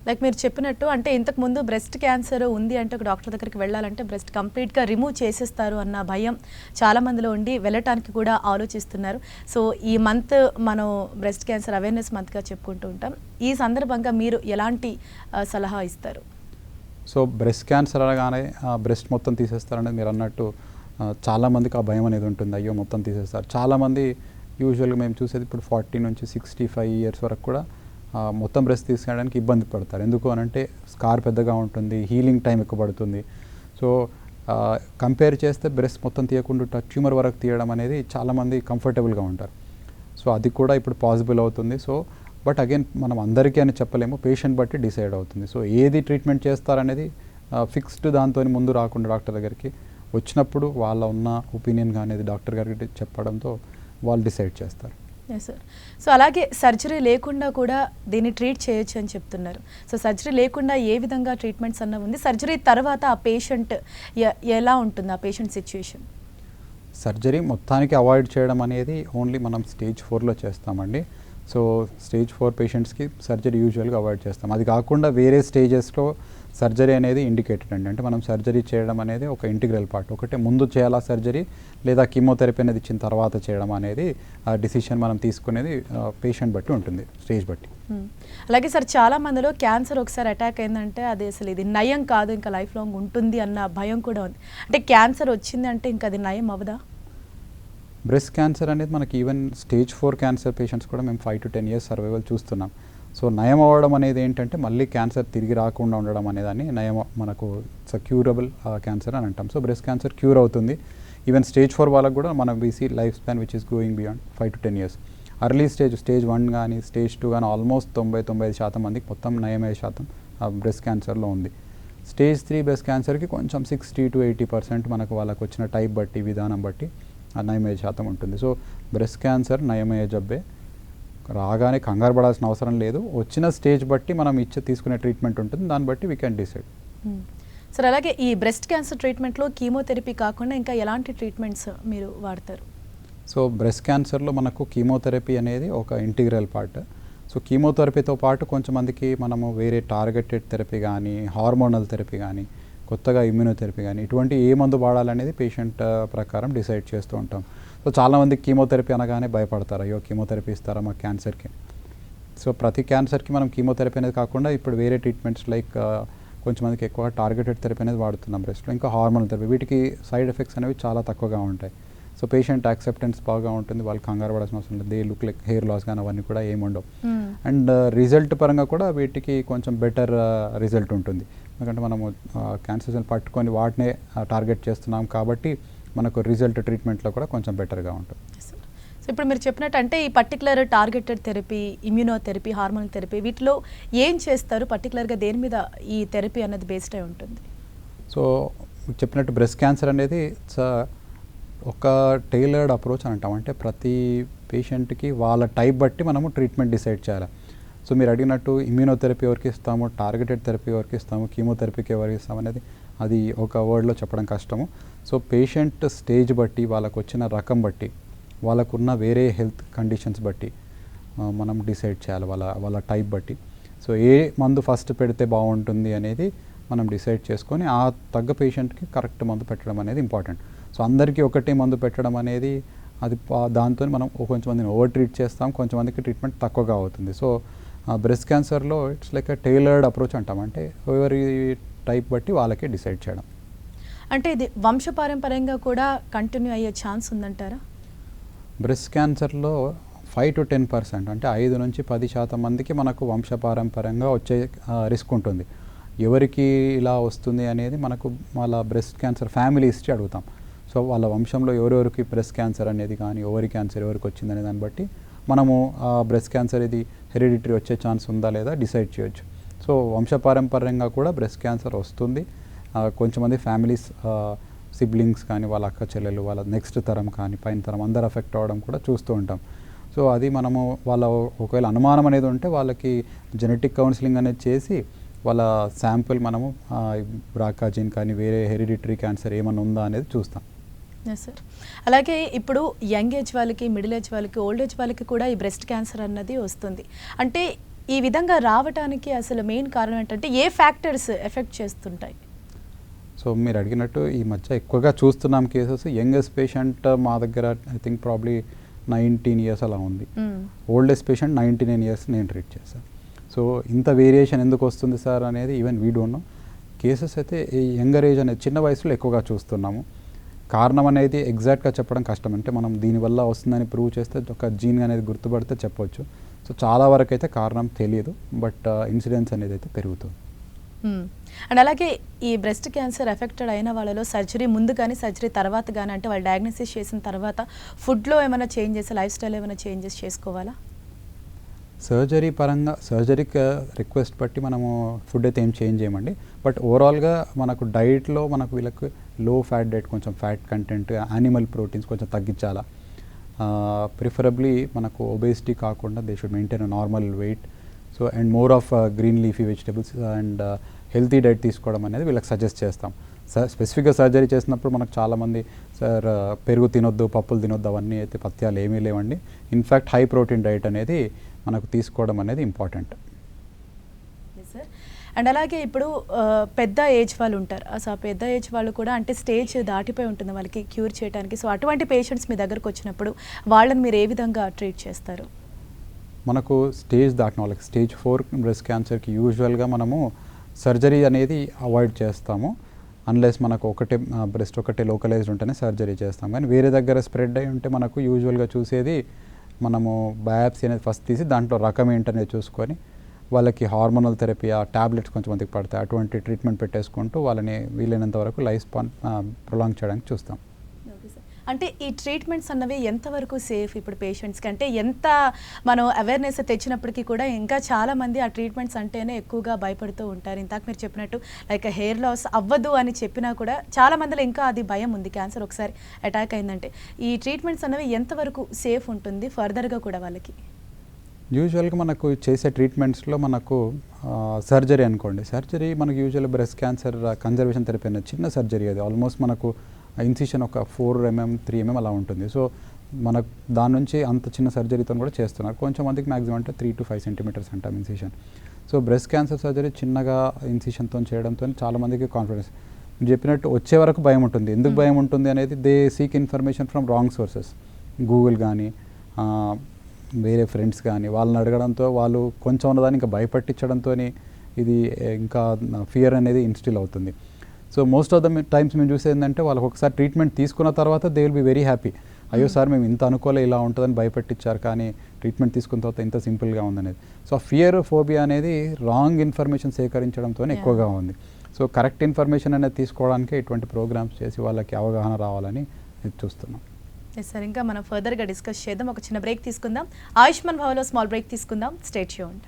లైక్ మీరు చెప్పినట్టు అంటే ఇంతకుముందు బ్రెస్ట్ క్యాన్సర్ ఉంది అంటే ఒక డాక్టర్ దగ్గరికి వెళ్ళాలంటే బ్రెస్ట్ కంప్లీట్గా రిమూవ్ చేసేస్తారు అన్న భయం చాలా మందిలో ఉండి వెళ్ళటానికి కూడా ఆలోచిస్తున్నారు. సో ఈ మంత్ మనం బ్రెస్ట్ క్యాన్సర్ అవేర్నెస్ మంత్గా చెప్పుకుంటూ ఉంటాం. ఈ సందర్భంగా మీరు ఎలాంటి సలహా ఇస్తారు? సో బ్రెస్ట్ క్యాన్సర్ అనగానే బ్రెస్ట్ మొత్తం తీసేస్తారనేది మీరు అన్నట్టు చాలామందికి ఆ భయం అనేది ఉంటుంది. అయ్యో మొత్తం తీసేస్తారు. చాలామంది యూజువల్గా మేము చూసేది ఇప్పుడు 40 నుంచి 65 years వరకు కూడా మొత్తం బ్రెస్ట్ తీసుకోవడానికి ఇబ్బంది పడతారు. ఎందుకు అనంటే స్కార్ పెద్దగా ఉంటుంది, హీలింగ్ టైం ఎక్కువ పడుతుంది. సో కంపేర్ చేస్తే బ్రెస్ట్ మొత్తం తీయకుండా ట్యూమర్ వరకు తీయడం అనేది చాలామంది కంఫర్టబుల్గా ఉంటారు. సో అది కూడా ఇప్పుడు పాసిబుల్ అవుతుంది. సో బట్ అగైన్ మనం అందరికీ అని చెప్పలేము, పేషెంట్ బట్టి డిసైడ్ అవుతుంది. సో ఏది ట్రీట్మెంట్ చేస్తారనేది ఫిక్స్డ్ దాంతో ముందు రాకుండా డాక్టర్ దగ్గరికి వచ్చినప్పుడు వాళ్ళ ఉన్న ఒపీనియన్ అనేది డాక్టర్ గారికి చెప్పడంతో వాళ్ళు డిసైడ్ చేస్తారు. Yes sir. సో అలాగే సర్జరీ లేకుండా కూడా దీన్ని ట్రీట్ చేయొచ్చు అని చెప్తున్నారు. సో సర్జరీ లేకుండా ఏ విధంగా ట్రీట్మెంట్స్ అన్న ఉంది, సర్జరీ తర్వాత ఆ పేషెంట్ ఎలా ఉంటుంది, ఆ పేషెంట్ సిచ్యుయేషన్? సర్జరీ మొత్తానికి అవాయిడ్ చేయడం అనేది ఓన్లీ మనం స్టేజ్ 4లో చేస్తామండి. సో స్టేజ్ 4 పేషెంట్స్కి సర్జరీ యూజువల్గా అవాయిడ్ చేస్తాం. అది కాకుండా వేరే స్టేజెస్లో సర్జరీ అనేది ఇండికేటెడ్ అండి. అంటే మనం సర్జరీ చేయడం అనేది ఒక ఇంటిగ్రల్ పార్ట్. ఒకటే ముందు చేయాలా సర్జరీ లేదా కీమోథెరపీ అనేది ఇచ్చిన తర్వాత చేయడం అనేది ఆ డిసిషన్ మనం తీసుకునేది పేషెంట్ బట్టి ఉంటుంది, స్టేజ్ బట్టి. అలాగే సార్, చాలా మందిలో క్యాన్సర్ ఒకసారి అటాక్ అయిందంటే అది అసలు ఇది నయం కాదు, ఇంకా లైఫ్ లాంగ్ ఉంటుంది అన్న భయం కూడా ఉంది. అంటే క్యాన్సర్ వచ్చింది అంటే ఇంకా అది నయం అవ్వదా? బ్రెస్ట్ క్యాన్సర్ అనేది మనకి ఈవెన్ స్టేజ్ 4 క్యాన్సర్ పేషెంట్స్ కూడా మేము 5 to 10 years సర్వైవల్ చూస్తున్నాం. సో నయం అవ్వడం అనేది ఏంటంటే మళ్ళీ క్యాన్సర్ తిరిగి రాకుండా ఉండడం అనేదాన్ని నయం, మనకు ఇట్స్ క్యూరబుల్ క్యాన్సర్ అని అంటాం. సో బ్రెస్ట్ క్యాన్సర్ క్యూర్ అవుతుంది. ఈవెన్ స్టేజ్ 4 వాళ్ళకు కూడా మనం busy life span which is going beyond 5 to 10 years. Early stage 1 కానీ స్టేజ్ 2 కానీ ఆల్మోస్ట్ 90-95% మందికి మొత్తం నయమయ్యే శాతం బ్రెస్ట్ క్యాన్సర్లో ఉంది. స్టేజ్ 3 బ్రెస్ట్ క్యాన్సర్కి కొంచెం 60 to 80% మనకు వాళ్ళకు వచ్చిన టైప్ బట్టి, విధానం బట్టి నయమయ్యే శాతం ఉంటుంది. సో బ్రెస్ట్ క్యాన్సర్ నయమయ్యే జబ్బే, రాగానే కంగారు పడాల్సిన అవసరం లేదు. వచ్చిన స్టేజ్ బట్టి మనం తీసుకునే ట్రీట్మెంట్ ఉంటుంది, దాన్ని బట్టి వీ క్యాన్ డిసైడ్. సార్ అలాగే ఈ బ్రెస్ట్ క్యాన్సర్ ట్రీట్మెంట్లో కీమోథెరపీ కాకుండా ఇంకా ఎలాంటి ట్రీట్మెంట్స్ మీరు వాడతారు? సో బ్రెస్ట్ క్యాన్సర్లో మనకు కీమోథెరపీ అనేది ఒక ఇంటిగ్రల్ పార్ట్. సో కీమోథెరపీతో పాటు కొంచెంమందికి మనము వేరే టార్గెటెడ్ థెరపీ కానీ, హార్మోనల్ థెరపీ కానీ, కొత్తగా ఇమ్యూనోథెరపీ కానీ ఇటువంటి ఏ మందు వాడాలనేది పేషెంట్ ప్రకారం డిసైడ్ చేస్తూ ఉంటాం. సో చాలామంది కీమోథెరపీ అనగానే భయపడతారు, అయ్యో కీమోథెరపీ ఇస్తారా మా క్యాన్సర్కి. సో ప్రతి క్యాన్సర్కి మనం కీమోథెరపీ అనేది కాకుండా ఇప్పుడు వేరే ట్రీట్మెంట్స్ లైక్ కొంచెంమందికి ఎక్కువ టార్గెటెడ్ థెరపీ అనేది వాడుతున్నాం బ్రెస్ట్లో. ఇంకా హార్మోనల్ థెరపీ, వీటికి సైడ్ ఎఫెక్ట్స్ అనేవి చాలా తక్కువగా ఉంటాయి. సో పేషెంట్ యాక్సెప్టెన్స్ బాగా ఉంటుంది, వాళ్ళు కంగారు పడాల్సిన అవసరం లేదు. They look like hair loss కానీ అవన్నీ కూడా ఏమి ఉండవు. అండ్ రిజల్ట్ పరంగా కూడా వీటికి కొంచెం బెటర్ రిజల్ట్ ఉంటుంది. ఎందుకంటే మనము క్యాన్సర్ సెల్ పట్టుకొని వాటినే టార్గెట్ చేస్తున్నాం కాబట్టి మనకు రిజల్ట్ ట్రీట్మెంట్లో కూడా కొంచెం బెటర్గా ఉంటుంది. సో ఇప్పుడు మీరు చెప్పినట్టు అంటే ఈ particular targeted therapy, immunotherapy, hormonal therapy వీటిలో ఏం చేస్తారు? పర్టికులర్గా దేని మీద ఈ థెరపీ అనేది బేస్డ్ అయి ఉంటుంది? సో చెప్పినట్టు బ్రెస్ట్ క్యాన్సర్ అనేది ఒక టైలర్డ్ అప్రోచ్ అని అంటాం. అంటే ప్రతి పేషెంట్కి వాళ్ళ టైప్ బట్టి మనము ట్రీట్మెంట్ డిసైడ్ చేయాలి. సో మీరు అడిగినట్టు ఇమ్యూనోథెరపీ ఎవరికి ఇస్తాము, టార్గెటెడ్ థెరపీ ఎవరికి ఇస్తాము, కీమోథెరపీకి ఎవరికి ఇస్తాము అనేది అది ఒక వర్డ్లో చెప్పడం కష్టము. సో పేషెంట్ స్టేజ్ బట్టి, వాళ్ళకు వచ్చిన రకం బట్టి, వాళ్ళకున్న వేరే హెల్త్ కండిషన్స్ బట్టి మనం డిసైడ్ చేయాలి వాళ్ళ టైప్ బట్టి. సో ఏ మందు ఫస్ట్ పెడితే బాగుంటుంది అనేది మనం డిసైడ్ చేసుకొని ఆ తగ్గ పేషెంట్కి కరెక్ట్ మందు పెట్టడం అనేది ఇంపార్టెంట్. సో అందరికీ ఒకటే మందు పెట్టడం అనేది అది దాంతో మనం కొంచెంమందిని ఓవర్ ట్రీట్ చేస్తాం, కొంచెంమందికి ట్రీట్మెంట్ తక్కువగా అవుతుంది. సో బ్రెస్ట్ క్యాన్సర్లో it's like a tailored approach అంటాం. అంటే ఎవరి టైప్ బట్టి వాళ్ళకే డిసైడ్ చేయడం. అంటే ఇది వంశపారంపర్యంగా కూడా కంటిన్యూ అయ్యే ఛాన్స్ ఉందంటారా? బ్రెస్ట్ క్యాన్సర్లో 5 to 10%, అంటే 5 నుంచి 10% మందికి మనకు వంశపారంపర్యంగా వచ్చే రిస్క్ ఉంటుంది. ఎవరికి ఇలా వస్తుంది అనేది మనకు వాళ్ళ బ్రెస్ట్ క్యాన్సర్ ఫ్యామిలీ హిస్టరీ అడుగుతాం. సో వాళ్ళ వంశంలో ఎవరెవరికి బ్రెస్ట్ క్యాన్సర్ అనేది కానీ ఓవరీ క్యాన్సర్ ఎవరికి వచ్చిందనే దాన్ని బట్టి మనము బ్రెస్ట్ క్యాన్సర్ ఇది హెరిడిటరీ వచ్చే ఛాన్స్ ఉందా లేదా డిసైడ్ చేయొచ్చు. సో వంశపారంపర్యంగా కూడా బ్రెస్ట్ క్యాన్సర్ వస్తుంది. కొంచెంమంది ఫ్యామిలీస్ సిబ్లింగ్స్ కానీ వాళ్ళ అక్క చెల్లెలు వాళ్ళ నెక్స్ట్ తరం కానీ పైన తరం అందరు అఫెక్ట్ అవ్వడం కూడా చూస్తూ ఉంటాం. సో అది మనము వాళ్ళ ఒకవేళ అనుమానం అనేది ఉంటే వాళ్ళకి జెనెటిక్ కౌన్సిలింగ్ అనేది చేసి వాళ్ళ శాంపుల్ మనము బ్రాకా జీన్ కానీ వేరే హెరిడిటరీ క్యాన్సర్ ఏమైనా ఉందా అనేది చూస్తాం. సార్, అలాగే ఇప్పుడు యంగ్ ఏజ్ వాళ్ళకి, మిడిల్ ఏజ్ వాళ్ళకి, ఓల్డ్ ఏజ్ వాళ్ళకి కూడా ఈ బ్రెస్ట్ క్యాన్సర్ అన్నది వస్తుంది. అంటే ఈ విధంగా రావడానికి అసలు మెయిన్ కారణం ఏంటంటే ఏ ఫ్యాక్టర్స్ ఎఫెక్ట్ చేస్తుంటాయి? సో మీరు అడిగినట్టు ఈ మధ్య ఎక్కువగా చూస్తున్నాం కేసెస్. యంగెస్ట్ పేషెంట్ మా దగ్గర ఐ థింక్ ప్రాబ్లీ 19 years అలా ఉంది. ఓల్డెస్ట్ పేషెంట్ 99 years నేను ట్రీట్ చేశాను. సో ఇంత వేరియేషన్ ఎందుకు వస్తుంది సార్ అనేది even we don't know. Cases అయితే ఈ యంగర్ ఏజ్ అనేది చిన్న వయసులో ఎక్కువగా చూస్తున్నాము. కారణం అనేది ఎగ్జాక్ట్గా చెప్పడం కష్టం. అంటే మనం దీనివల్ల వస్తుందని ప్రూవ్ చేస్తే ఒక జీన్ అనేది గుర్తుపడితే చెప్పొచ్చు. సో చాలా వరకు అయితే కారణం తెలియదు, బట్ ఇన్సిడెన్స్ అనేది అయితే పెరుగుతుంది. అండ్ అలాగే ఈ బ్రెస్ట్ క్యాన్సర్ ఎఫెక్టెడ్ అయిన వాళ్ళలో సర్జరీ ముందు కానీ సర్జరీ తర్వాత కానీ, అంటే వాళ్ళు డయాగ్నోసిస్ చేసిన తర్వాత ఫుడ్లో ఏమైనా చేంజెస్, లైఫ్ స్టైల్ ఏమైనా చేంజెస్ చేసుకోవాలా? సర్జరీ పరంగా సర్జరీకి రిక్వెస్ట్ బట్టి మనము ఫుడ్ అయితే ఏం చేంజ్ చేయమండి. బట్ ఓవరాల్గా మనకు డైట్లో మనకు వీళ్ళకి లో ఫ్యాట్ డైట్, కొంచెం ఫ్యాట్ కంటెంట్, యానిమల్ ప్రోటీన్స్ కొంచెం తగ్గించాలా. ప్రిఫరబ్లీ మనకు ఒబేసిటీ కాకుండా they should maintain a normal weight. So and more of green leafy vegetables and healthy diet తీసుకోవడం అనేది వీళ్ళకి సజెస్ట్ చేస్తాం. స్పెసిఫిక్గా సర్జరీ చేసినప్పుడు మనకు చాలామంది సార్ పెరుగు తినొద్దు, పప్పులు తినొద్దు, అవన్నీ అయితే పథ్యాలు ఏమీ లేవండి. ఇన్ఫ్యాక్ట్ హై ప్రోటీన్ డైట్ అనేది మనకు తీసుకోవడం అనేది ఇంపార్టెంట్. అండ్ అలాగే ఇప్పుడు పెద్ద ఏజ్ వాళ్ళు ఉంటారు. అసలు పెద్ద ఏజ్ వాళ్ళు కూడా అంటే స్టేజ్ దాటిపోయి ఉంటుంది వాళ్ళకి క్యూర్ చేయడానికి. సో అటువంటి పేషెంట్స్ మీ దగ్గరకు వచ్చినప్పుడు వాళ్ళని మీరు ఏ విధంగా ట్రీట్ చేస్తారు? మనకు స్టేజ్ దాటిన వాళ్ళకి స్టేజ్ 4 బ్రెస్ట్ క్యాన్సర్కి యూజువల్గా మనము సర్జరీ అనేది అవాయిడ్ చేస్తాము. అన్లెస్ మనకు బ్రెస్ట్ ఒకటే లోకలైజ్డ్ ఉంటేనే సర్జరీ చేస్తాం. కానీ వేరే దగ్గర స్ప్రెడ్ అయి ఉంటే మనకు యూజువల్గా చూసేది మనము బయాప్సీ అనేది ఫస్ట్ తీసి దాంట్లో రకం ఏంటనేది చూసుకొని వాళ్ళకి హార్మోనల్ థెరపీ, ఆ ట్యాబ్లెట్స్ కొంచెంమందికి పడతాయి, అటువంటి ట్రీట్మెంట్ పెట్టేసుకుంటూ వాళ్ళని వీలైనంత వరకు లైఫ్ స్పాన్ ప్రొలాంగ్ చేయడానికి చూస్తాం. అంటే ఈ ట్రీట్మెంట్స్ అన్నవి ఎంతవరకు సేఫ్ ఇప్పుడు పేషెంట్స్కి? అంటే ఎంత మనం అవేర్నెస్ తెచ్చినప్పటికీ కూడా ఇంకా చాలామంది ఆ ట్రీట్మెంట్స్ అంటేనే ఎక్కువగా భయపడుతూ ఉంటారు. ఇందాక మీరు చెప్పినట్టు లైక్ హెయిర్ లాస్ అవ్వదు అని చెప్పినా కూడా చాలా మందిలో ఇంకా అది భయం ఉంది. క్యాన్సర్ ఒకసారి అటాక్ అయిందంటే ఈ ట్రీట్మెంట్స్ అన్నవి ఎంతవరకు సేఫ్ ఉంటుంది ఫర్దర్గా కూడా వాళ్ళకి? యూజువల్గా మనకు చేసే ట్రీట్మెంట్స్లో మనకు సర్జరీ అనుకోండి, సర్జరీ మనకు usual breast cancer conservation therapy అనేది చిన్న సర్జరీ. అది ఆల్మోస్ట్ మనకు ఇన్సిషన్ ఒక 4 mm 3 mm అలా ఉంటుంది. సో మనకు దాని నుంచి అంత చిన్న సర్జరీతో కూడా చేస్తున్నారు. కొంచెం మందికి మ్యాక్సిమం అంటే 3 to 5 centimeters అంటాం incision. So breast cancer surgery చిన్నగా ఇన్సిషన్తో చేయడంతో చాలామందికి కాన్ఫిడెన్స్. మీరు చెప్పినట్టు వచ్చే వరకు భయం ఉంటుంది. ఎందుకు భయం ఉంటుంది అనేది they seek information from wrong sources. Google కానీ వేరే ఫ్రెండ్స్ కానీ వాళ్ళని అడగడంతో వాళ్ళు కొంచెం ఉన్నదాన్ని ఇంకా భయపట్టించడంతో ఇది ఇంకా ఫియర్ అనేది ఇన్స్టిల్ అవుతుంది. So most of the times మేము చూసేది ఏంటంటే వాళ్ళకి ఒకసారి ట్రీట్మెంట్ తీసుకున్న తర్వాత they will be very happy. అయ్యో సార్ మేము ఇంత అనుకోలే, ఇలా ఉంటుందని భయపెట్టించారు, కానీ ట్రీట్మెంట్ తీసుకున్న తర్వాత ఇంత సింపుల్గా ఉందనేది. సో ఫియర్, ఫోబియా అనేది రాంగ్ ఇన్ఫర్మేషన్ సేకరించడంతో ఎక్కువగా ఉంది. సో కరెక్ట్ ఇన్ఫర్మేషన్ అనేది తీసుకోవడానికి ఇటువంటి ప్రోగ్రామ్స్ చేసి వాళ్ళకి అవగాహన రావాలని చూస్తున్నాం. ఎస్ సార్, ఇంకా మనం ఫర్దర్గా డిస్కస్ చేద్దాం. ఒక చిన్న బ్రేక్ తీసుకుందాం. ఆయుష్మాన్ భవన్లో స్మాల్ బ్రేక్ తీసుకుందాం. Stay tuned.